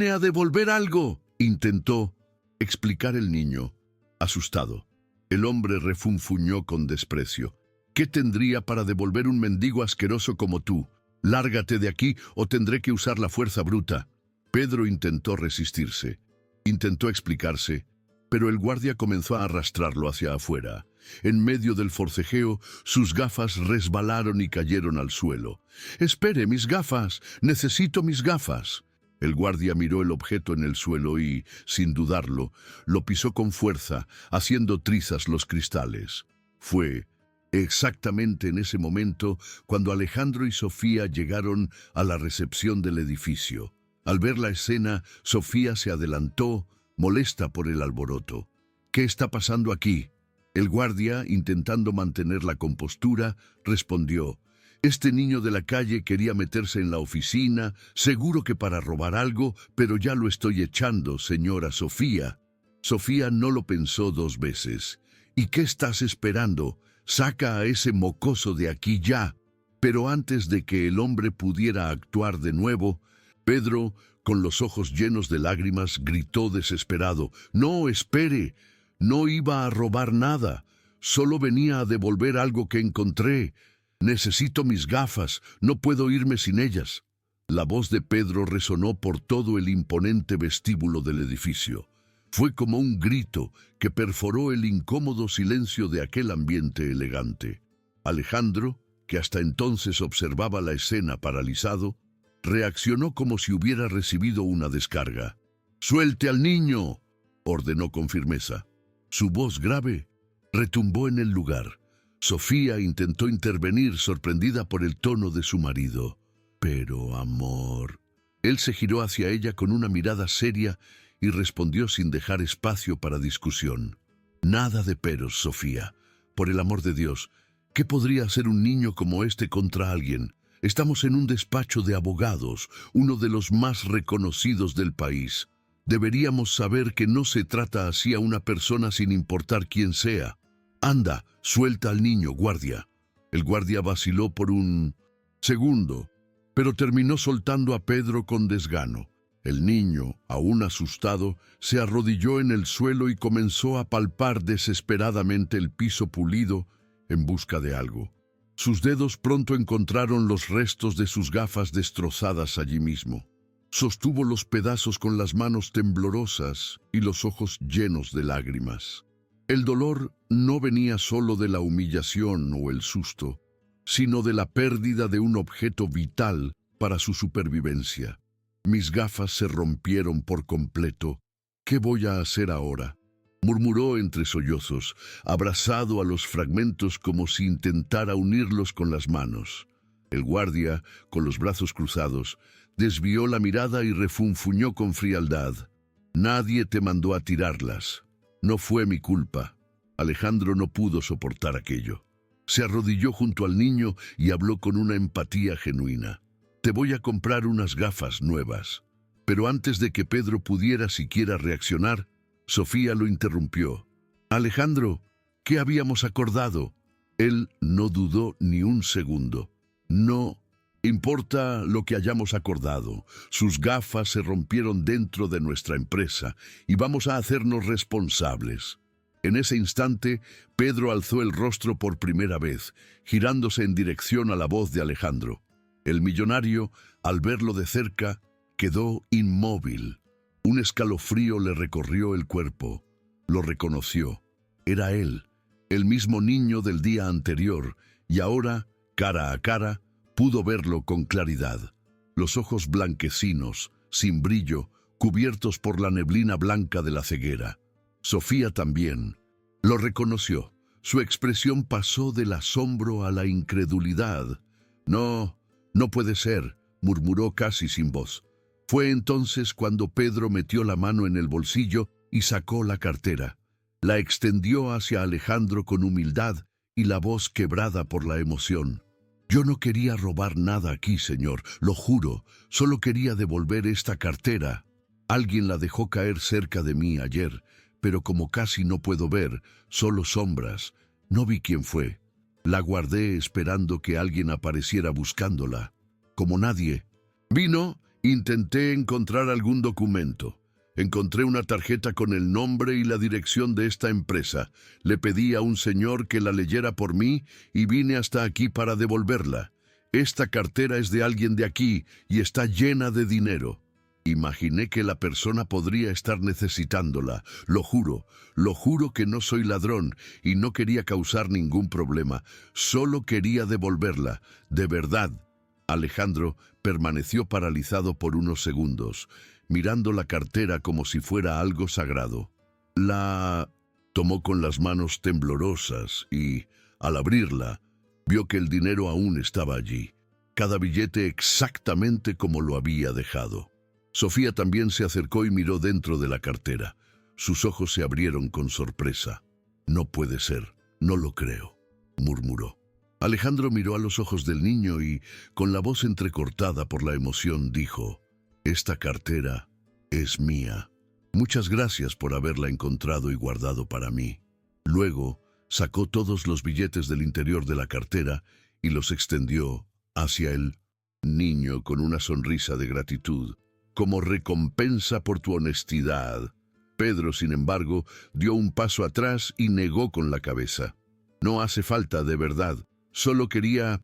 a devolver algo!, intentó explicar el niño, asustado. El hombre refunfuñó con desprecio. ¿Qué tendría para devolver un mendigo asqueroso como tú? Lárgate de aquí o tendré que usar la fuerza bruta. Pedro intentó resistirse. Intentó explicarse, pero el guardia comenzó a arrastrarlo hacia afuera. En medio del forcejeo, sus gafas resbalaron y cayeron al suelo. «¡Espere, mis gafas! ¡Necesito mis gafas!». El guardia miró el objeto en el suelo y, sin dudarlo, lo pisó con fuerza, haciendo trizas los cristales. Fue exactamente en ese momento cuando Alejandro y Sofía llegaron a la recepción del edificio. Al ver la escena, Sofía se adelantó, molesta por el alboroto. «¿Qué está pasando aquí?». El guardia, intentando mantener la compostura, respondió: «Este niño de la calle quería meterse en la oficina, seguro que para robar algo, pero ya lo estoy echando, señora Sofía». Sofía no lo pensó dos veces. «¿Y qué estás esperando? Saca a ese mocoso de aquí ya». Pero antes de que el hombre pudiera actuar de nuevo, Pedro, con los ojos llenos de lágrimas, gritó desesperado: «No, espere. No iba a robar nada. Solo venía a devolver algo que encontré. Necesito mis gafas. No puedo irme sin ellas». La voz de Pedro resonó por todo el imponente vestíbulo del edificio. Fue como un grito que perforó el incómodo silencio de aquel ambiente elegante. Alejandro, que hasta entonces observaba la escena paralizado, reaccionó como si hubiera recibido una descarga. «¡Suelte al niño!», ordenó con firmeza. Su voz grave retumbó en el lugar. Sofía intentó intervenir, sorprendida por el tono de su marido. «Pero, amor». Él se giró hacia ella con una mirada seria y respondió sin dejar espacio para discusión: «Nada de peros, Sofía. Por el amor de Dios, ¿qué podría hacer un niño como este contra alguien? Estamos en un despacho de abogados, uno de los más reconocidos del país. Deberíamos saber que no se trata así a una persona sin importar quién sea. Anda, suelta al niño, guardia». El guardia vaciló por un segundo, pero terminó soltando a Pedro con desgano. El niño, aún asustado, se arrodilló en el suelo y comenzó a palpar desesperadamente el piso pulido en busca de algo. Sus dedos pronto encontraron los restos de sus gafas destrozadas allí mismo. Sostuvo los pedazos con las manos temblorosas y los ojos llenos de lágrimas. El dolor no venía solo de la humillación o el susto, sino de la pérdida de un objeto vital para su supervivencia. «Mis gafas se rompieron por completo. ¿Qué voy a hacer ahora?», murmuró entre sollozos, abrazado a los fragmentos como si intentara unirlos con las manos. El guardia, con los brazos cruzados, desvió la mirada y refunfuñó con frialdad: «Nadie te mandó a tirarlas. No fue mi culpa». Alejandro no pudo soportar aquello. Se arrodilló junto al niño y habló con una empatía genuina: «Te voy a comprar unas gafas nuevas». Pero antes de que Pedro pudiera siquiera reaccionar, Sofía lo interrumpió: «Alejandro, ¿qué habíamos acordado?». Él no dudó ni un segundo. «No importa lo que hayamos acordado. Sus gafas se rompieron dentro de nuestra empresa y vamos a hacernos responsables». En ese instante, Pedro alzó el rostro por primera vez, girándose en dirección a la voz de Alejandro. El millonario, al verlo de cerca, quedó inmóvil. Un escalofrío le recorrió el cuerpo. Lo reconoció. Era él, el mismo niño del día anterior, y ahora, cara a cara, pudo verlo con claridad. Los ojos blanquecinos, sin brillo, cubiertos por la neblina blanca de la ceguera. Sofía también lo reconoció. Su expresión pasó del asombro a la incredulidad. «No, no puede ser», murmuró casi sin voz. Fue entonces cuando Pedro metió la mano en el bolsillo y sacó la cartera. La extendió hacia Alejandro con humildad y la voz quebrada por la emoción. Yo no quería robar nada aquí, señor, lo juro. Solo quería devolver esta cartera. Alguien la dejó caer cerca de mí ayer, pero como casi no puedo ver, solo sombras, no vi quién fue. La guardé esperando que alguien apareciera buscándola. Como nadie vino, intenté encontrar algún documento. Encontré una tarjeta con el nombre y la dirección de esta empresa. Le pedí a un señor que la leyera por mí y vine hasta aquí para devolverla. Esta cartera es de alguien de aquí y está llena de dinero. Imaginé que la persona podría estar necesitándola. Lo juro que no soy ladrón y no quería causar ningún problema. Solo quería devolverla, de verdad. Alejandro permaneció paralizado por unos segundos, mirando la cartera como si fuera algo sagrado. La tomó con las manos temblorosas y, al abrirla, vio que el dinero aún estaba allí, cada billete exactamente como lo había dejado. Sofía también se acercó y miró dentro de la cartera. Sus ojos se abrieron con sorpresa. «No puede ser, no lo creo», murmuró. Alejandro miró a los ojos del niño y, con la voz entrecortada por la emoción, dijo: «Esta cartera es mía. Muchas gracias por haberla encontrado y guardado para mí». Luego, sacó todos los billetes del interior de la cartera y los extendió hacia el niño con una sonrisa de gratitud. «Como recompensa por tu honestidad». Pedro, sin embargo, dio un paso atrás y negó con la cabeza. «No hace falta, de verdad. Solo quería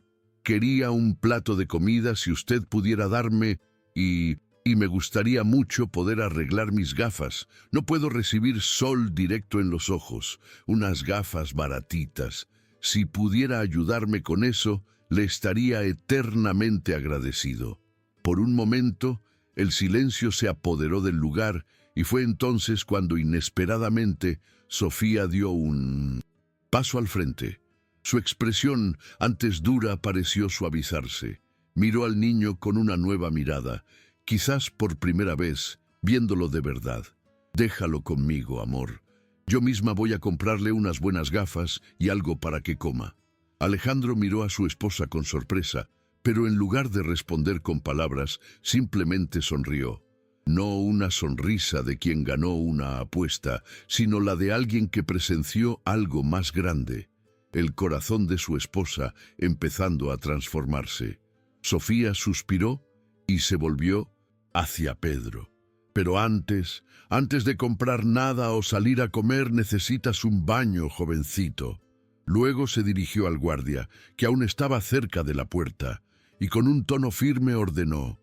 un plato de comida si usted pudiera darme y me gustaría mucho poder arreglar mis gafas. No puedo recibir sol directo en los ojos. Unas gafas baratitas. Si pudiera ayudarme con eso, le estaría eternamente agradecido». Por un momento, el silencio se apoderó del lugar y fue entonces cuando inesperadamente Sofía dio un paso al frente. Su expresión, antes dura, pareció suavizarse. Miró al niño con una nueva mirada, quizás por primera vez, viéndolo de verdad. «Déjalo conmigo, amor. Yo misma voy a comprarle unas buenas gafas y algo para que coma». Alejandro miró a su esposa con sorpresa, pero en lugar de responder con palabras, simplemente sonrió. No una sonrisa de quien ganó una apuesta, sino la de alguien que presenció algo más grande. El corazón de su esposa empezando a transformarse. Sofía suspiró y se volvió hacia Pedro. «Pero antes de comprar nada o salir a comer, necesitas un baño, jovencito». Luego se dirigió al guardia, que aún estaba cerca de la puerta, y con un tono firme ordenó: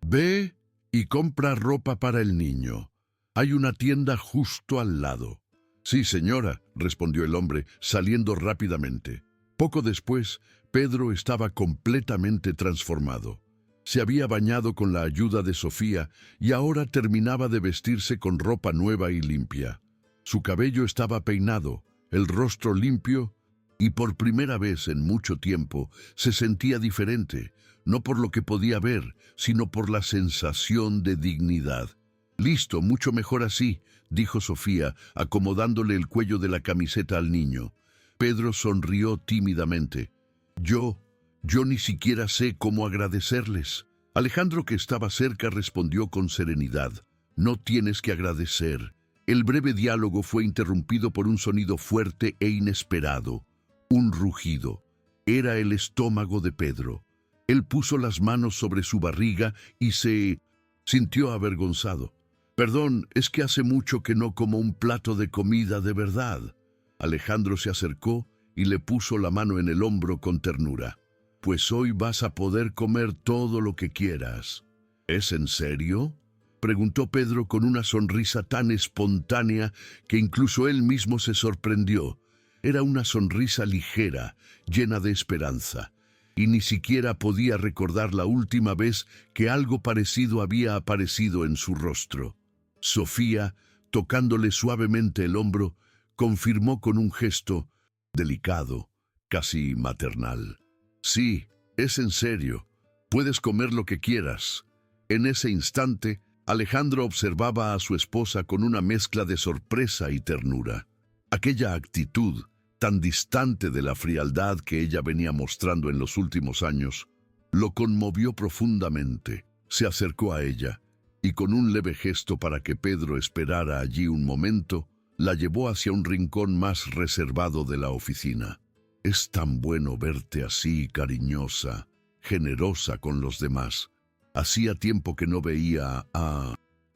«Ve y compra ropa para el niño. Hay una tienda justo al lado». «Sí, señora», respondió el hombre, saliendo rápidamente. Poco después, Pedro estaba completamente transformado. Se había bañado con la ayuda de Sofía y ahora terminaba de vestirse con ropa nueva y limpia. Su cabello estaba peinado, el rostro limpio, y por primera vez en mucho tiempo se sentía diferente, no por lo que podía ver, sino por la sensación de dignidad. «Listo, mucho mejor así», dijo Sofía, acomodándole el cuello de la camiseta al niño. Pedro sonrió tímidamente. Yo ni siquiera sé cómo agradecerles». Alejandro, que estaba cerca, respondió con serenidad: «No tienes que agradecer». El breve diálogo fue interrumpido por un sonido fuerte e inesperado. Un rugido. Era el estómago de Pedro. Él puso las manos sobre su barriga y se sintió avergonzado. «Perdón, es que hace mucho que no como un plato de comida de verdad». Alejandro se acercó y le puso la mano en el hombro con ternura. «Pues hoy vas a poder comer todo lo que quieras». «¿Es en serio?», preguntó Pedro con una sonrisa tan espontánea que incluso él mismo se sorprendió. Era una sonrisa ligera, llena de esperanza, y ni siquiera podía recordar la última vez que algo parecido había aparecido en su rostro. Sofía, tocándole suavemente el hombro, confirmó con un gesto delicado, casi maternal: «Sí, es en serio. Puedes comer lo que quieras». En ese instante, Alejandro observaba a su esposa con una mezcla de sorpresa y ternura. Aquella actitud, tan distante de la frialdad que ella venía mostrando en los últimos años, lo conmovió profundamente. Se acercó a ella y con un leve gesto para que Pedro esperara allí un momento, la llevó hacia un rincón más reservado de la oficina. «Es tan bueno verte así, cariñosa, generosa con los demás. Hacía tiempo que no veía a...»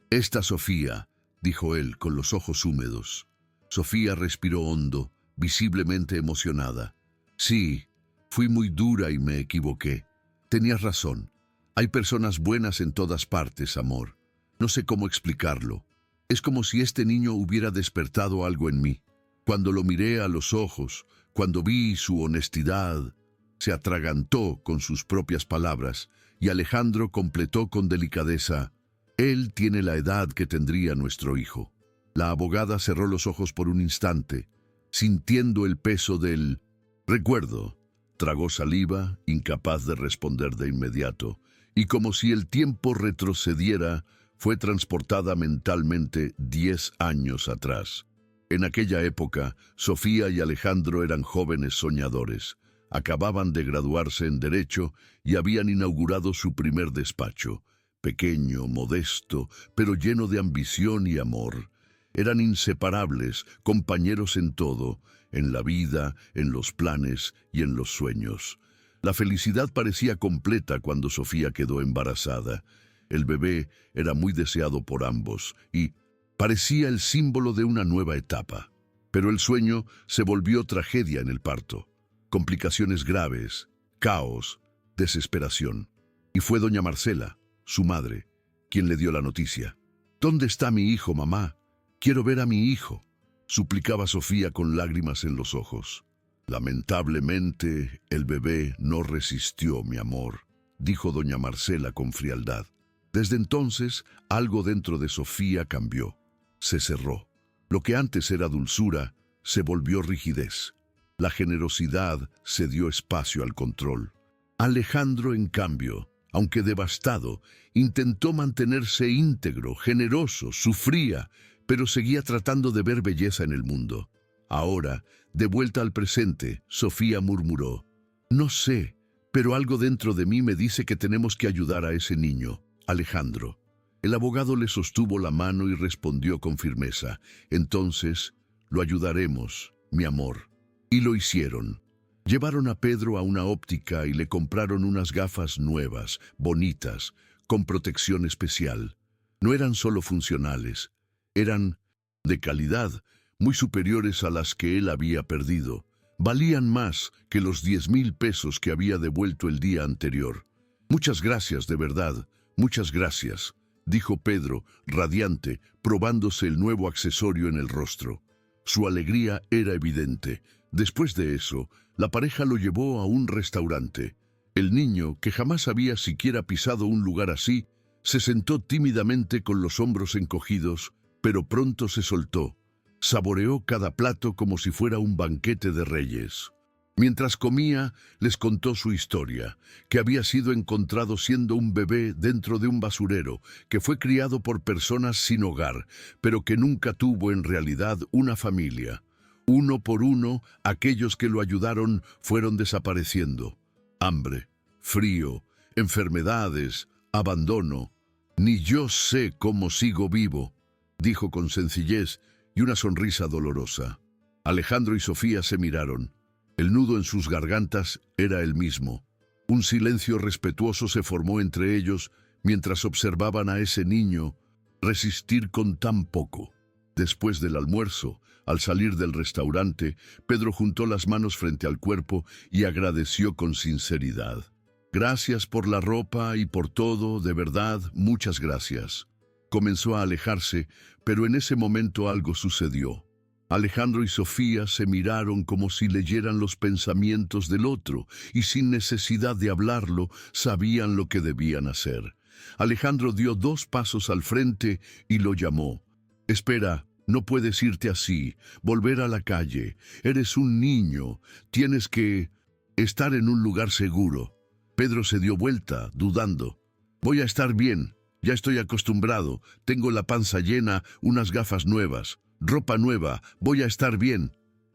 «Esta Sofía», dijo él con los ojos húmedos. Sofía respiró hondo, visiblemente emocionada. «Sí, fui muy dura y me equivoqué. Tenías razón. Hay personas buenas en todas partes, amor. No sé cómo explicarlo. Es como si este niño hubiera despertado algo en mí. Cuando lo miré a los ojos, cuando vi su honestidad...» Se atragantó con sus propias palabras y Alejandro completó con delicadeza: «Él tiene la edad que tendría nuestro hijo». La abogada cerró los ojos por un instante, sintiendo el peso del recuerdo. Tragó saliva, incapaz de responder de inmediato, y como si el tiempo retrocediera, fue transportada mentalmente 10 años atrás. En aquella época, Sofía y Alejandro eran jóvenes soñadores. Acababan de graduarse en Derecho y habían inaugurado su primer despacho, pequeño, modesto, pero lleno de ambición y amor. Eran inseparables, compañeros en todo, en la vida, en los planes y en los sueños. La felicidad parecía completa cuando Sofía quedó embarazada. El bebé era muy deseado por ambos y parecía el símbolo de una nueva etapa. Pero el sueño se volvió tragedia en el parto. Complicaciones graves, caos, desesperación. Y fue doña Marcela, su madre, quien le dio la noticia. «¿Dónde está mi hijo, mamá? Quiero ver a mi hijo», suplicaba Sofía con lágrimas en los ojos. «Lamentablemente, el bebé no resistió, mi amor», dijo doña Marcela con frialdad. Desde entonces, algo dentro de Sofía cambió. Se cerró. Lo que antes era dulzura, se volvió rigidez. La generosidad cedió espacio al control. Alejandro, en cambio, aunque devastado, intentó mantenerse íntegro, generoso, sufría, pero seguía tratando de ver belleza en el mundo. Ahora, de vuelta al presente, Sofía murmuró: «No sé, pero algo dentro de mí me dice que tenemos que ayudar a ese niño, Alejandro». El abogado le sostuvo la mano y respondió con firmeza: «Entonces, lo ayudaremos, mi amor». Y lo hicieron. Llevaron a Pedro a una óptica y le compraron unas gafas nuevas, bonitas, con protección especial. No eran solo funcionales, eran de calidad, muy superiores a las que él había perdido. Valían más que los 10,000 pesos que había devuelto el día anterior. «Muchas gracias, de verdad, muchas gracias», dijo Pedro, radiante, probándose el nuevo accesorio en el rostro. Su alegría era evidente. Después de eso, la pareja lo llevó a un restaurante. El niño, que jamás había siquiera pisado un lugar así, se sentó tímidamente con los hombros encogidos, pero pronto se soltó. Saboreó cada plato como si fuera un banquete de reyes. Mientras comía, les contó su historia, que había sido encontrado siendo un bebé dentro de un basurero, que fue criado por personas sin hogar, pero que nunca tuvo en realidad una familia. Uno por uno, aquellos que lo ayudaron fueron desapareciendo. Hambre, frío, enfermedades, abandono. «Ni yo sé cómo sigo vivo», dijo con sencillez y una sonrisa dolorosa. Alejandro y Sofía se miraron. El nudo en sus gargantas era el mismo. Un silencio respetuoso se formó entre ellos mientras observaban a ese niño resistir con tan poco. Después del almuerzo, al salir del restaurante, Pedro juntó las manos frente al cuerpo y agradeció con sinceridad. «Gracias por la ropa y por todo, de verdad, muchas gracias». Comenzó a alejarse, pero en ese momento algo sucedió. Alejandro y Sofía se miraron como si leyeran los pensamientos del otro y sin necesidad de hablarlo, sabían lo que debían hacer. Alejandro dio 2 pasos al frente y lo llamó. «Espera, no puedes irte así, volver a la calle. Eres un niño, tienes que estar en un lugar seguro». Pedro se dio vuelta, dudando. «Voy a estar bien, ya estoy acostumbrado, tengo la panza llena, unas gafas nuevas, ropa nueva, voy a estar bien».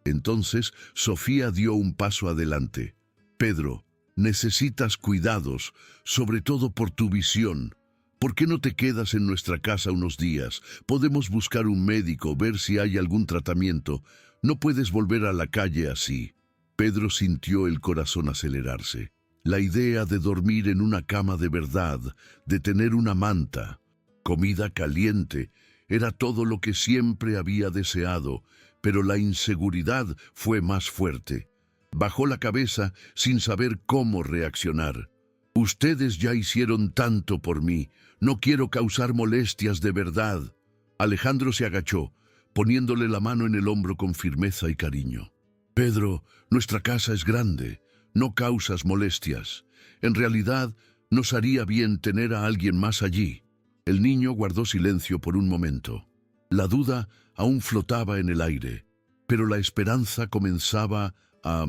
Entonces Sofía dio un paso adelante. Pedro, necesitas cuidados, sobre todo por tu visión. ¿Por qué no te quedas en nuestra casa unos días? Podemos buscar un médico, ver si hay algún tratamiento. No puedes volver a la calle así. Pedro sintió el corazón acelerarse. La idea de dormir en una cama de verdad, de tener una manta, comida caliente, era todo lo que siempre había deseado, pero la inseguridad fue más fuerte. Bajó la cabeza sin saber cómo reaccionar. Ustedes ya hicieron tanto por mí. No quiero causar molestias de verdad. Alejandro se agachó, poniéndole la mano en el hombro con firmeza y cariño. Pedro, nuestra casa es grande. No causas molestias. En realidad, nos haría bien tener a alguien más allí. El niño guardó silencio por un momento. La duda aún flotaba en el aire, pero la esperanza comenzaba a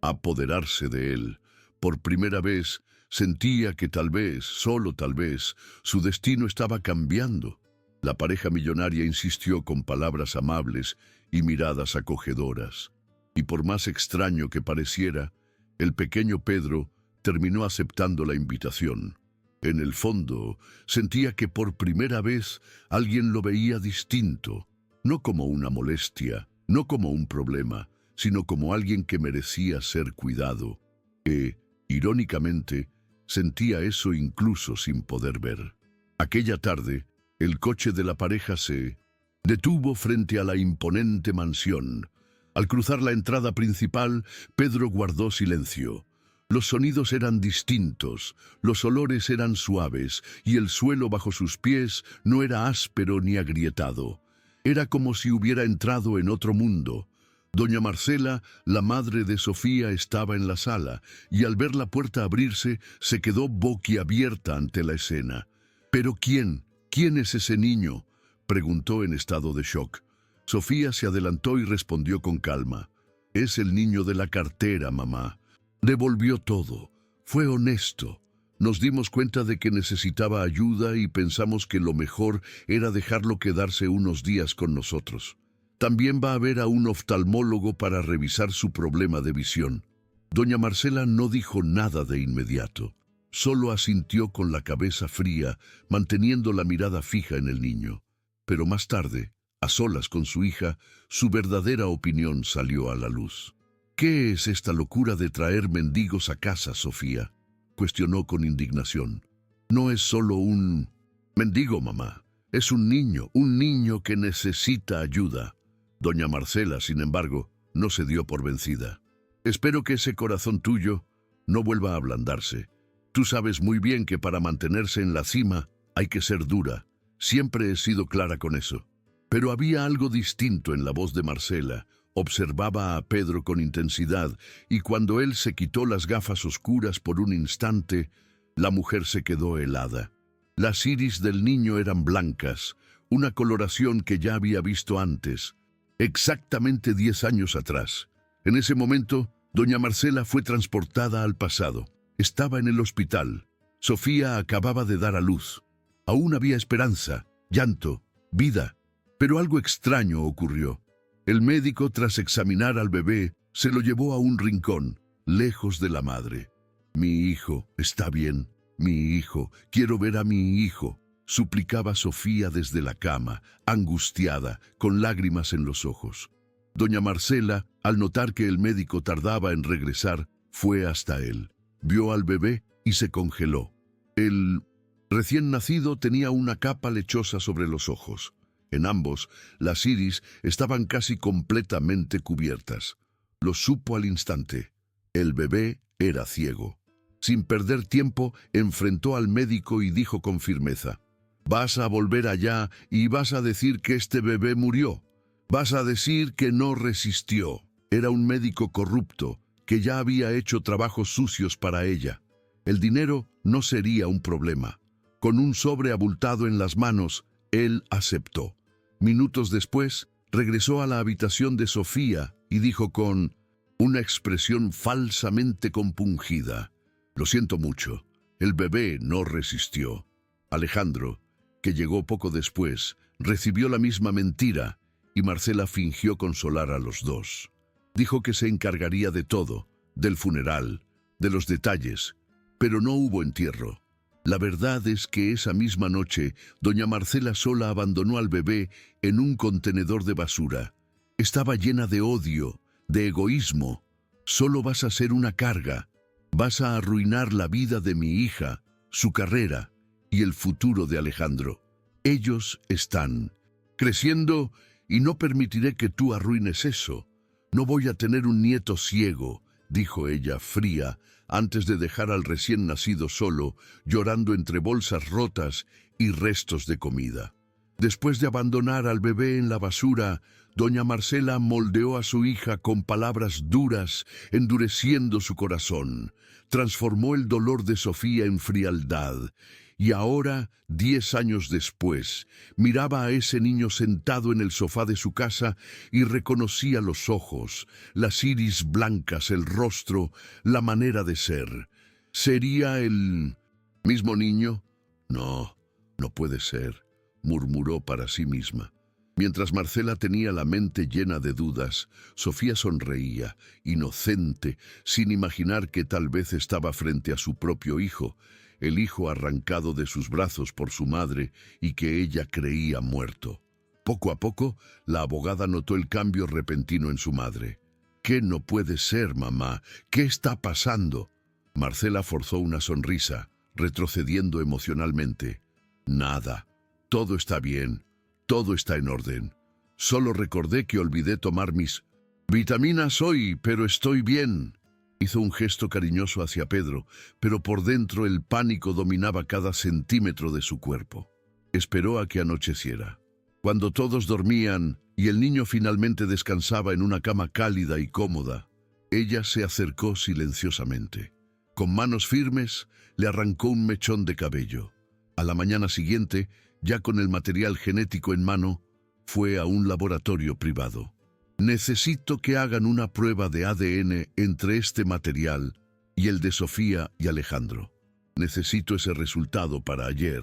apoderarse de él. Por primera vez, sentía que tal vez, solo tal vez, su destino estaba cambiando. La pareja millonaria insistió con palabras amables y miradas acogedoras. Y por más extraño que pareciera, el pequeño Pedro terminó aceptando la invitación. En el fondo, sentía que por primera vez alguien lo veía distinto, no como una molestia, no como un problema, sino como alguien que merecía ser cuidado, que, irónicamente, sentía eso incluso sin poder ver. Aquella tarde, el coche de la pareja se detuvo frente a la imponente mansión. Al cruzar la entrada principal, Pedro guardó silencio. Los sonidos eran distintos, los olores eran suaves y el suelo bajo sus pies no era áspero ni agrietado. Era como si hubiera entrado en otro mundo. Doña Marcela, la madre de Sofía, estaba en la sala y al ver la puerta abrirse se quedó boquiabierta ante la escena. «¿Pero quién? ¿Quién es ese niño?», preguntó en estado de shock. Sofía se adelantó y respondió con calma. «Es el niño de la cartera, mamá. Devolvió todo. Fue honesto. Nos dimos cuenta de que necesitaba ayuda y pensamos que lo mejor era dejarlo quedarse unos días con nosotros. También va a ver a un oftalmólogo para revisar su problema de visión». Doña Marcela no dijo nada de inmediato. Solo asintió con la cabeza fría, manteniendo la mirada fija en el niño. Pero más tarde, a solas con su hija, su verdadera opinión salió a la luz. «¿Qué es esta locura de traer mendigos a casa, Sofía?», cuestionó con indignación. «No es solo un mendigo, mamá. Es un niño que necesita ayuda». Doña Marcela, sin embargo, no se dio por vencida. «Espero que ese corazón tuyo no vuelva a ablandarse. Tú sabes muy bien que para mantenerse en la cima hay que ser dura. Siempre he sido clara con eso». Pero había algo distinto en la voz de Marcela. Observaba a Pedro con intensidad y cuando él se quitó las gafas oscuras por un instante, la mujer se quedó helada. Las iris del niño eran blancas, una coloración que ya había visto antes, exactamente 10 años atrás. En ese momento, doña Marcela fue transportada al pasado. Estaba en el hospital. Sofía acababa de dar a luz. Aún había esperanza, llanto, vida. Pero algo extraño ocurrió. El médico, tras examinar al bebé, se lo llevó a un rincón, lejos de la madre. «Mi hijo, está bien. Mi hijo, quiero ver a mi hijo», suplicaba Sofía desde la cama, angustiada, con lágrimas en los ojos. Doña Marcela, al notar que el médico tardaba en regresar, fue hasta él. Vio al bebé y se congeló. El recién nacido tenía una capa lechosa sobre los ojos. En ambos, las iris estaban casi completamente cubiertas. Lo supo al instante. El bebé era ciego. Sin perder tiempo, enfrentó al médico y dijo con firmeza: «Vas a volver allá y vas a decir que este bebé murió. Vas a decir que no resistió». Era un médico corrupto, que ya había hecho trabajos sucios para ella. El dinero no sería un problema. Con un sobre abultado en las manos, él aceptó. Minutos después, regresó a la habitación de Sofía y dijo con una expresión falsamente compungida: «Lo siento mucho, el bebé no resistió». Alejandro, que llegó poco después, recibió la misma mentira y Marcela fingió consolar a los dos. Dijo que se encargaría de todo, del funeral, de los detalles, pero no hubo entierro. La verdad es que esa misma noche, doña Marcela sola abandonó al bebé en un contenedor de basura. Estaba llena de odio, de egoísmo. Solo vas a ser una carga. Vas a arruinar la vida de mi hija, su carrera y el futuro de Alejandro. Ellos están creciendo y no permitiré que tú arruines eso. No voy a tener un nieto ciego, dijo ella fría, antes de dejar al recién nacido solo, llorando entre bolsas rotas y restos de comida. Después de abandonar al bebé en la basura, doña Marcela moldeó a su hija con palabras duras, endureciendo su corazón. Transformó el dolor de Sofía en frialdad. Y ahora, 10 años después, miraba a ese niño sentado en el sofá de su casa y reconocía los ojos, las iris blancas, el rostro, la manera de ser. ¿Sería el mismo niño? No, no puede ser, murmuró para sí misma. Mientras Marcela tenía la mente llena de dudas, Sofía sonreía, inocente, sin imaginar que tal vez estaba frente a su propio hijo, el hijo arrancado de sus brazos por su madre y que ella creía muerto. Poco a poco, la abogada notó el cambio repentino en su madre. ¿Qué no puede ser, mamá? ¿Qué está pasando? Marcela forzó una sonrisa, retrocediendo emocionalmente. Nada. Todo está bien. Todo está en orden. Solo recordé que olvidé tomar mis vitaminas hoy, pero estoy bien. Hizo un gesto cariñoso hacia Pedro, pero por dentro el pánico dominaba cada centímetro de su cuerpo. Esperó a que anocheciera. Cuando todos dormían y el niño finalmente descansaba en una cama cálida y cómoda, ella se acercó silenciosamente. Con manos firmes, le arrancó un mechón de cabello. A la mañana siguiente, ya con el material genético en mano, fue a un laboratorio privado. Necesito que hagan una prueba de ADN entre este material y el de Sofía y Alejandro. Necesito ese resultado para ayer.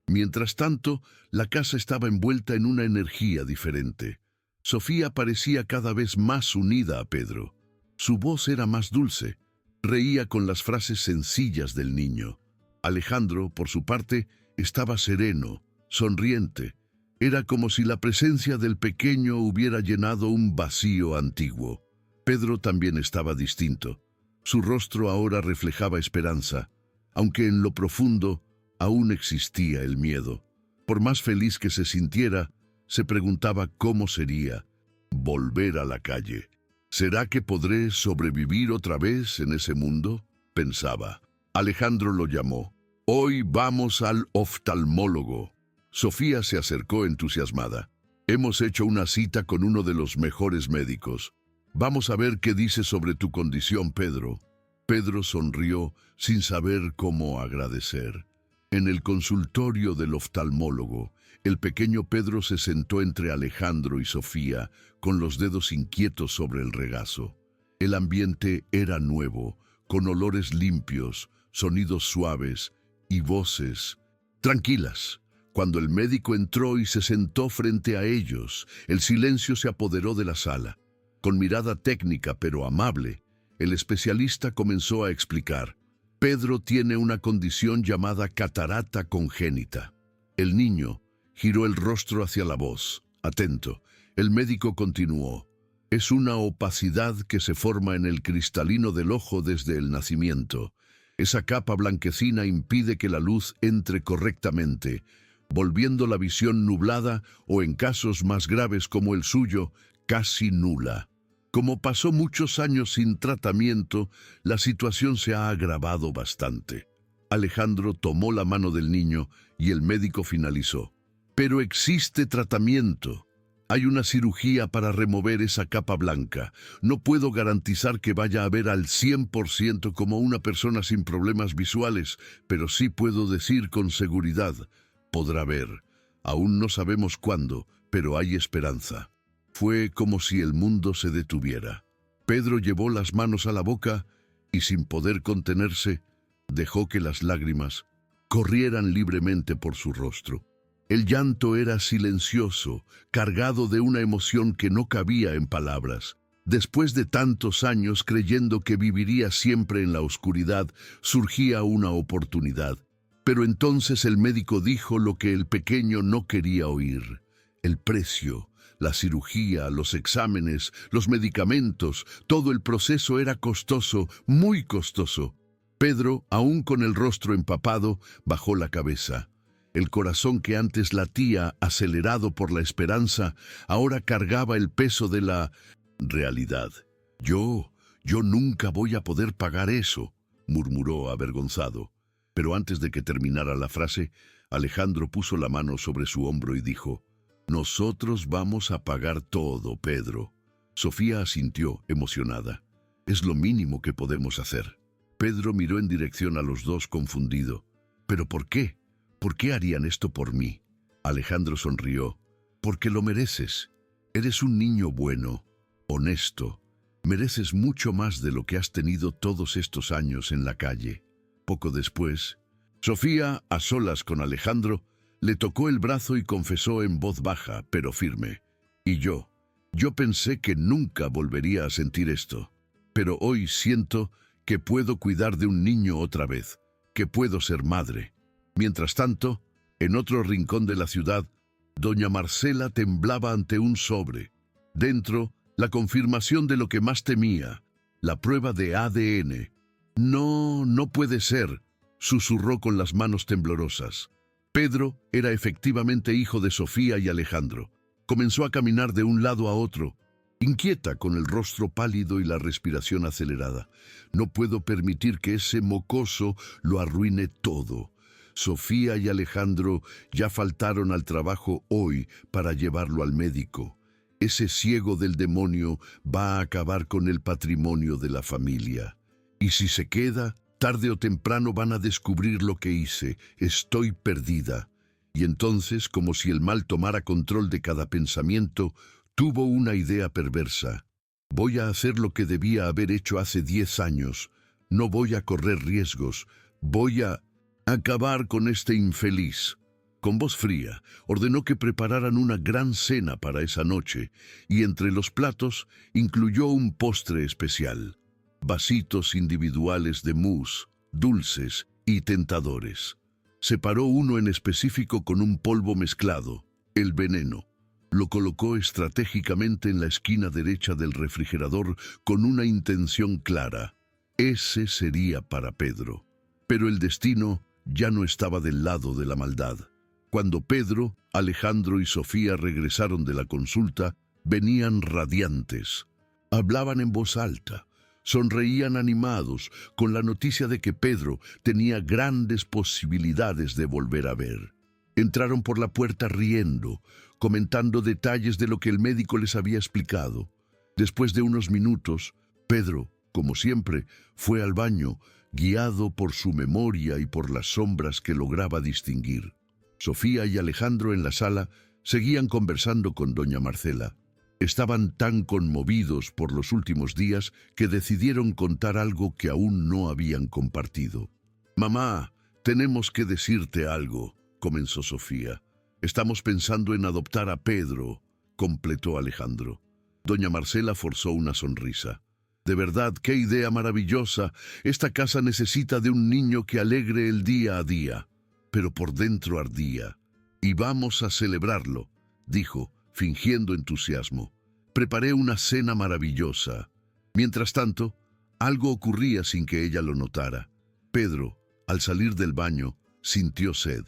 Mientras tanto, la casa estaba envuelta en una energía diferente. Sofía parecía cada vez más unida a Pedro. Su voz era más dulce. Reía con las frases sencillas del niño. Alejandro, por su parte, estaba sereno, sonriente. Era como si la presencia del pequeño hubiera llenado un vacío antiguo. Pedro también estaba distinto. Su rostro ahora reflejaba esperanza, aunque en lo profundo aún existía el miedo. Por más feliz que se sintiera, se preguntaba cómo sería volver a la calle. ¿Será que podré sobrevivir otra vez en ese mundo?, pensaba. Alejandro lo llamó. Hoy vamos al oftalmólogo. Sofía se acercó entusiasmada. Hemos hecho una cita con uno de los mejores médicos. Vamos a ver qué dice sobre tu condición, Pedro. Pedro sonrió sin saber cómo agradecer. En el consultorio del oftalmólogo, el pequeño Pedro se sentó entre Alejandro y Sofía, con los dedos inquietos sobre el regazo. El ambiente era nuevo, con olores limpios, sonidos suaves y voces tranquilas. Cuando el médico entró y se sentó frente a ellos, el silencio se apoderó de la sala. Con mirada técnica pero amable, el especialista comenzó a explicar. Pedro tiene una condición llamada catarata congénita. El niño giró el rostro hacia la voz. Atento, el médico continuó. Es una opacidad que se forma en el cristalino del ojo desde el nacimiento. Esa capa blanquecina impide que la luz entre correctamente, volviendo la visión nublada o, en casos más graves como el suyo, casi nula. Como pasó muchos años sin tratamiento, la situación se ha agravado bastante. Alejandro tomó la mano del niño y el médico finalizó. Pero existe tratamiento. Hay una cirugía para remover esa capa blanca. No puedo garantizar que vaya a ver al 100% como una persona sin problemas visuales, pero sí puedo decir con seguridad, podrá ver. Aún no sabemos cuándo, pero hay esperanza. Fue como si el mundo se detuviera. Pedro llevó las manos a la boca y, sin poder contenerse, dejó que las lágrimas corrieran libremente por su rostro. El llanto era silencioso, cargado de una emoción que no cabía en palabras. Después de tantos años creyendo que viviría siempre en la oscuridad, surgía una oportunidad. Pero entonces el médico dijo lo que el pequeño no quería oír: el precio. La cirugía, los exámenes, los medicamentos, todo el proceso era costoso, muy costoso. Pedro, aún con el rostro empapado, bajó la cabeza. El corazón que antes latía, acelerado por la esperanza, ahora cargaba el peso de la realidad. Yo nunca voy a poder pagar eso, murmuró avergonzado. Pero antes de que terminara la frase, Alejandro puso la mano sobre su hombro y dijo: «Nosotros vamos a pagar todo, Pedro». Sofía asintió, emocionada. «Es lo mínimo que podemos hacer». Pedro miró en dirección a los dos confundido. «¿Pero por qué? ¿Por qué harían esto por mí?». Alejandro sonrió. «Porque lo mereces. Eres un niño bueno, honesto. Mereces mucho más de lo que has tenido todos estos años en la calle». Poco después, Sofía, a solas con Alejandro, le tocó el brazo y confesó en voz baja, pero firme: «Y yo pensé que nunca volvería a sentir esto, pero hoy siento que puedo cuidar de un niño otra vez, que puedo ser madre». Mientras tanto, en otro rincón de la ciudad, doña Marcela temblaba ante un sobre. Dentro, la confirmación de lo que más temía, la prueba de ADN. «No, no puede ser», susurró con las manos temblorosas. Pedro era efectivamente hijo de Sofía y Alejandro. Comenzó a caminar de un lado a otro, inquieta, con el rostro pálido y la respiración acelerada. «No puedo permitir que ese mocoso lo arruine todo». Sofía y Alejandro ya faltaron al trabajo hoy para llevarlo al médico. Ese ciego del demonio va a acabar con el patrimonio de la familia. Y si se queda, tarde o temprano van a descubrir lo que hice. Estoy perdida». Y entonces, como si el mal tomara control de cada pensamiento, tuvo una idea perversa. «Voy a hacer lo que debía haber hecho hace 10 años. No voy a correr riesgos. Voy a acabar con este infeliz». Con voz fría, ordenó que prepararan una gran cena para esa noche, y entre los platos incluyó un postre especial. Vasitos individuales de mousse, dulces y tentadores. Separó uno en específico con un polvo mezclado, el veneno. Lo colocó estratégicamente en la esquina derecha del refrigerador con una intención clara. Ese sería para Pedro. Pero el destino ya no estaba del lado de la maldad. Cuando Pedro, Alejandro y Sofía regresaron de la consulta, venían radiantes. Hablaban en voz alta. Sonreían animados con la noticia de que Pedro tenía grandes posibilidades de volver a ver. Entraron por la puerta riendo, comentando detalles de lo que el médico les había explicado. Después de unos minutos, Pedro, como siempre, fue al baño, guiado por su memoria y por las sombras que lograba distinguir. Sofía y Alejandro, en la sala, seguían conversando con doña Marcela. Estaban tan conmovidos por los últimos días que decidieron contar algo que aún no habían compartido. «Mamá, tenemos que decirte algo», comenzó Sofía. «Estamos pensando en adoptar a Pedro», completó Alejandro. Doña Marcela forzó una sonrisa. «De verdad, qué idea maravillosa. Esta casa necesita de un niño que alegre el día a día». Pero por dentro ardía. «Y vamos a celebrarlo», dijo, fingiendo entusiasmo. «Preparé una cena maravillosa». Mientras tanto, algo ocurría sin que ella lo notara. Pedro, al salir del baño, sintió sed.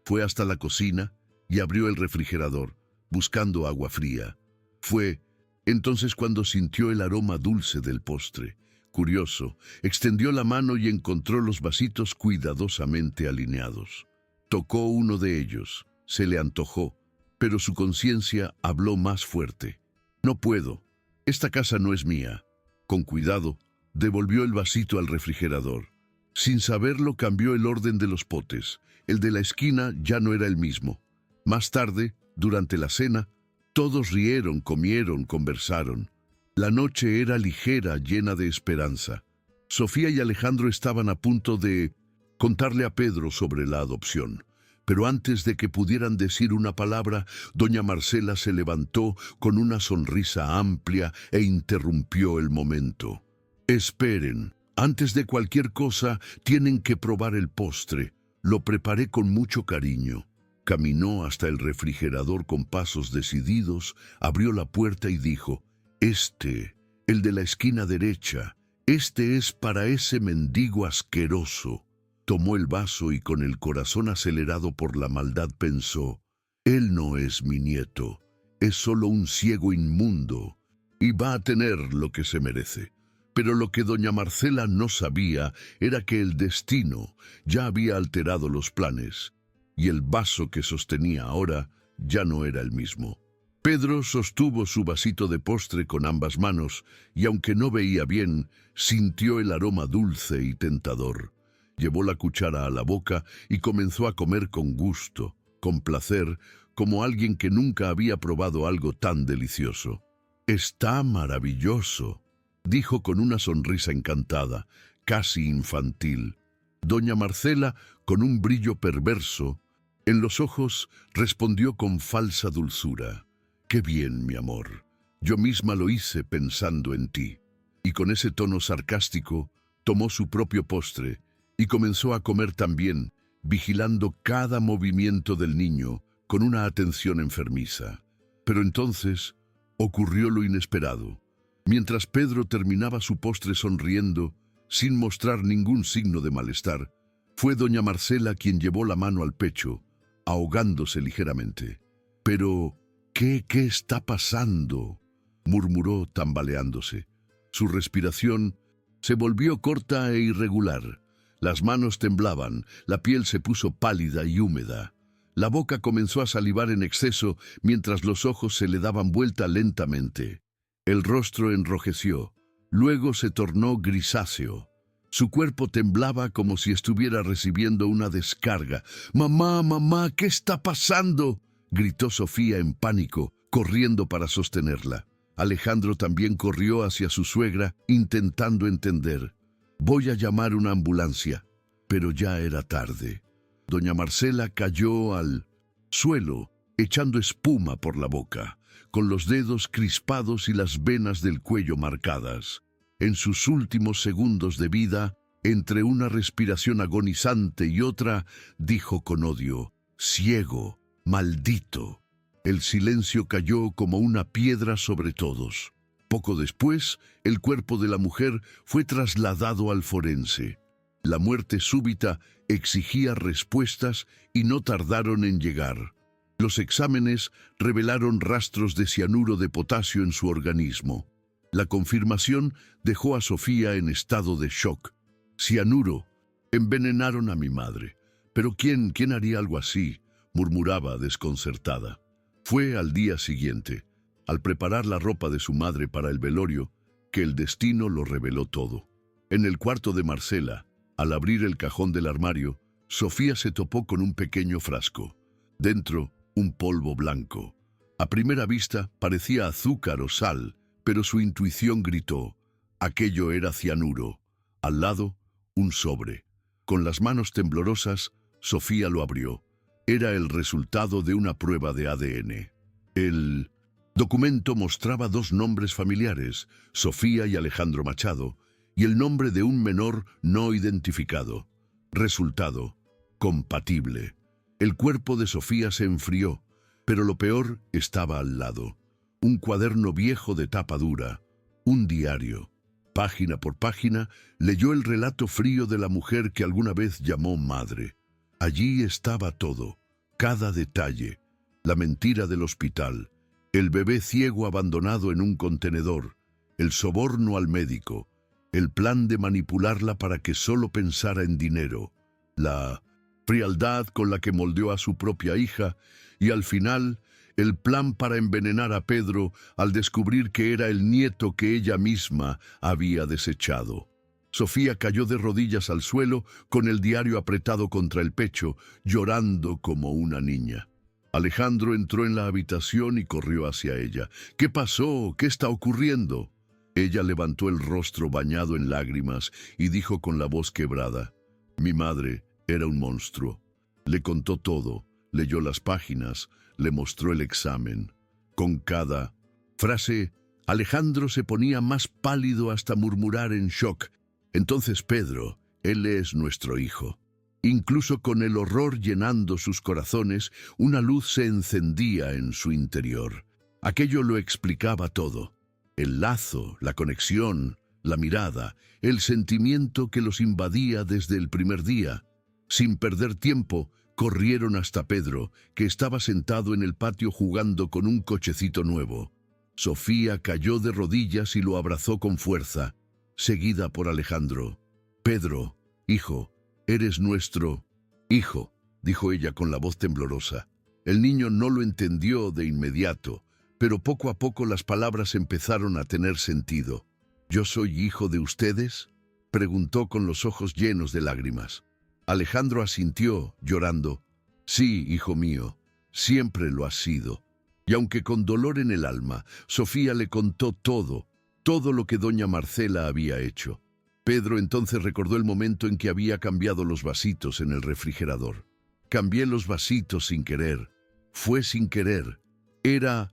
Fue hasta la cocina y abrió el refrigerador, buscando agua fría. Fue entonces cuando sintió el aroma dulce del postre. Curioso, extendió la mano y encontró los vasitos cuidadosamente alineados. Tocó uno de ellos, se le antojó, pero su conciencia habló más fuerte. «No puedo, esta casa no es mía». Con cuidado, devolvió el vasito al refrigerador. Sin saberlo, cambió el orden de los potes. El de la esquina ya no era el mismo. Más tarde, durante la cena, todos rieron, comieron, conversaron. La noche era ligera, llena de esperanza. Sofía y Alejandro estaban a punto de contarle a Pedro sobre la adopción, Pero antes de que pudieran decir una palabra, doña Marcela se levantó con una sonrisa amplia e interrumpió el momento. Esperen, antes de cualquier cosa tienen que probar el postre. Lo preparé con mucho cariño. Caminó hasta el refrigerador con pasos decididos, abrió la puerta y dijo: el de la esquina derecha, este es para ese mendigo asqueroso. Tomó el vaso y con el corazón acelerado por la maldad pensó: él no es mi nieto, es solo un ciego inmundo y va a tener lo que se merece. Pero lo que doña Marcela no sabía era que el destino ya había alterado los planes y el vaso que sostenía ahora ya no era el mismo. Pedro sostuvo su vasito de postre con ambas manos y aunque no veía bien, sintió el aroma dulce y tentador. Llevó la cuchara a la boca y comenzó a comer con gusto, con placer, como alguien que nunca había probado algo tan delicioso. «Está maravilloso», dijo con una sonrisa encantada, casi infantil. Doña Marcela, con un brillo perverso en los ojos, respondió con falsa dulzura: «Qué bien, mi amor. Yo misma lo hice pensando en ti». Y con ese tono sarcástico, tomó su propio postre y comenzó a comer también, vigilando cada movimiento del niño con una atención enfermiza. Pero entonces ocurrió lo inesperado. Mientras Pedro terminaba su postre sonriendo, sin mostrar ningún signo de malestar, fue doña Marcela quien llevó la mano al pecho, ahogándose ligeramente. «Pero, ¿qué está pasando?», murmuró tambaleándose. Su respiración se volvió corta e irregular. Las manos temblaban, la piel se puso pálida y húmeda. La boca comenzó a salivar en exceso mientras los ojos se le daban vuelta lentamente. El rostro enrojeció, luego se tornó grisáceo. Su cuerpo temblaba como si estuviera recibiendo una descarga. «Mamá, mamá, ¿qué está pasando?», gritó Sofía en pánico, corriendo para sostenerla. Alejandro también corrió hacia su suegra, intentando entender. «Voy a llamar una ambulancia». Pero ya era tarde. Doña Marcela cayó al suelo, echando espuma por la boca, con los dedos crispados y las venas del cuello marcadas. En sus últimos segundos de vida, entre una respiración agonizante y otra, dijo con odio: «Ciego, maldito». El silencio cayó como una piedra sobre todos. Poco después, el cuerpo de la mujer fue trasladado al forense. La muerte súbita exigía respuestas y no tardaron en llegar. Los exámenes revelaron rastros de cianuro de potasio en su organismo. La confirmación dejó a Sofía en estado de shock. «Cianuro. Envenenaron a mi madre. Pero ¿quién haría algo así?», murmuraba desconcertada. Fue al día siguiente, al preparar la ropa de su madre para el velorio, que el destino lo reveló todo. En el cuarto de Marcela, al abrir el cajón del armario, Sofía se topó con un pequeño frasco. Dentro, un polvo blanco. A primera vista parecía azúcar o sal, pero su intuición gritó: aquello era cianuro. Al lado, un sobre. Con las manos temblorosas, Sofía lo abrió. Era el resultado de una prueba de ADN. El documento mostraba dos nombres familiares, Sofía y Alejandro Machado, y el nombre de un menor no identificado. Resultado: compatible. El cuerpo de Sofía se enfrió, pero lo peor estaba al lado. Un cuaderno viejo de tapa dura, un diario. Página por página, leyó el relato frío de la mujer que alguna vez llamó madre. Allí estaba todo, cada detalle: la mentira del hospital, el bebé ciego abandonado en un contenedor, el soborno al médico, el plan de manipularla para que solo pensara en dinero, la frialdad con la que moldeó a su propia hija y al final el plan para envenenar a Pedro al descubrir que era el nieto que ella misma había desechado. Sofía cayó de rodillas al suelo con el diario apretado contra el pecho, llorando como una niña. Alejandro entró en la habitación y corrió hacia ella. «¿Qué pasó? ¿Qué está ocurriendo?». Ella levantó el rostro bañado en lágrimas y dijo con la voz quebrada: «Mi madre era un monstruo. Le contó todo, leyó las páginas, le mostró el examen. Con cada frase, Alejandro se ponía más pálido hasta murmurar en shock: entonces Pedro, él es nuestro hijo. Incluso con el horror llenando sus corazones, una luz se encendía en su interior. Aquello lo explicaba todo. El lazo, la conexión, la mirada, el sentimiento que los invadía desde el primer día. Sin perder tiempo, corrieron hasta Pedro, que estaba sentado en el patio jugando con un cochecito nuevo. Sofía cayó de rodillas y lo abrazó con fuerza, seguida por Alejandro. «Pedro, hijo, eres nuestro hijo», dijo ella con la voz temblorosa. El niño no lo entendió de inmediato, pero poco a poco las palabras empezaron a tener sentido. «¿Yo soy hijo de ustedes?», preguntó con los ojos llenos de lágrimas. Alejandro asintió, llorando. «Sí, hijo mío, siempre lo has sido». Y aunque con dolor en el alma, Sofía le contó todo lo que doña Marcela había hecho. Pedro entonces recordó el momento en que había cambiado los vasitos en el refrigerador. «Cambié los vasitos sin querer. Fue sin querer. Era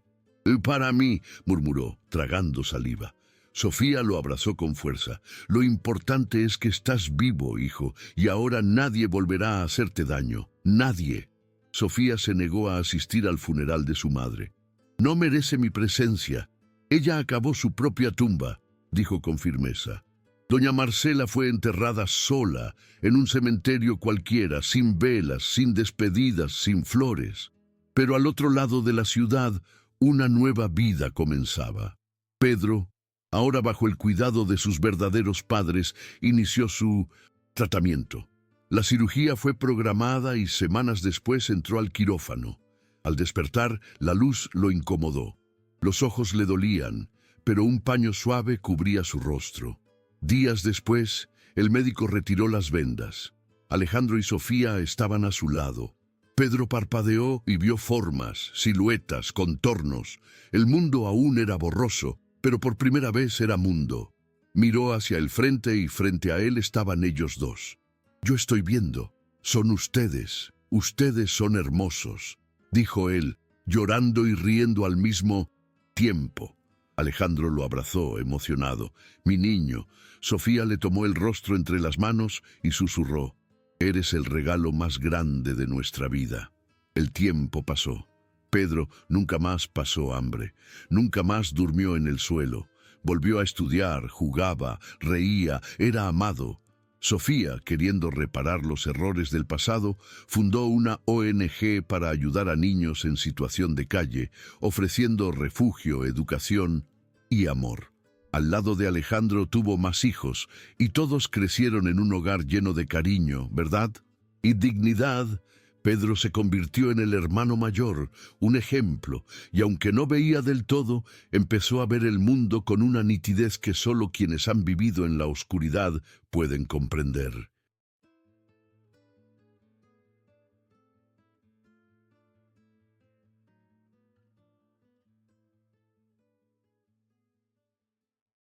para mí», murmuró, tragando saliva. Sofía lo abrazó con fuerza. «Lo importante es que estás vivo, hijo, y ahora nadie volverá a hacerte daño. Nadie». Sofía se negó a asistir al funeral de su madre. «No merece mi presencia. Ella acabó su propia tumba», dijo con firmeza. Doña Marcela fue enterrada sola, en un cementerio cualquiera, sin velas, sin despedidas, sin flores. Pero al otro lado de la ciudad, una nueva vida comenzaba. Pedro, ahora bajo el cuidado de sus verdaderos padres, inició su tratamiento. La cirugía fue programada y semanas después entró al quirófano. Al despertar, la luz lo incomodó. Los ojos le dolían, pero un paño suave cubría su rostro. Días después, el médico retiró las vendas. Alejandro y Sofía estaban a su lado. Pedro parpadeó y vio formas, siluetas, contornos. El mundo aún era borroso, pero por primera vez era mundo. Miró hacia el frente y frente a él estaban ellos dos. «Yo estoy viendo. Son ustedes. Ustedes son hermosos», dijo él, llorando y riendo al mismo tiempo. Alejandro lo abrazó, emocionado. «Mi niño». Sofía le tomó el rostro entre las manos y susurró: «Eres el regalo más grande de nuestra vida». El tiempo pasó. Pedro nunca más pasó hambre, nunca más durmió en el suelo. Volvió a estudiar, jugaba, reía, era amado. Sofía, queriendo reparar los errores del pasado, fundó una ONG para ayudar a niños en situación de calle, ofreciendo refugio, educación y amor. Al lado de Alejandro tuvo más hijos, y todos crecieron en un hogar lleno de cariño, ¿verdad? Y dignidad. Pedro se convirtió en el hermano mayor, un ejemplo, y aunque no veía del todo, empezó a ver el mundo con una nitidez que solo quienes han vivido en la oscuridad pueden comprender.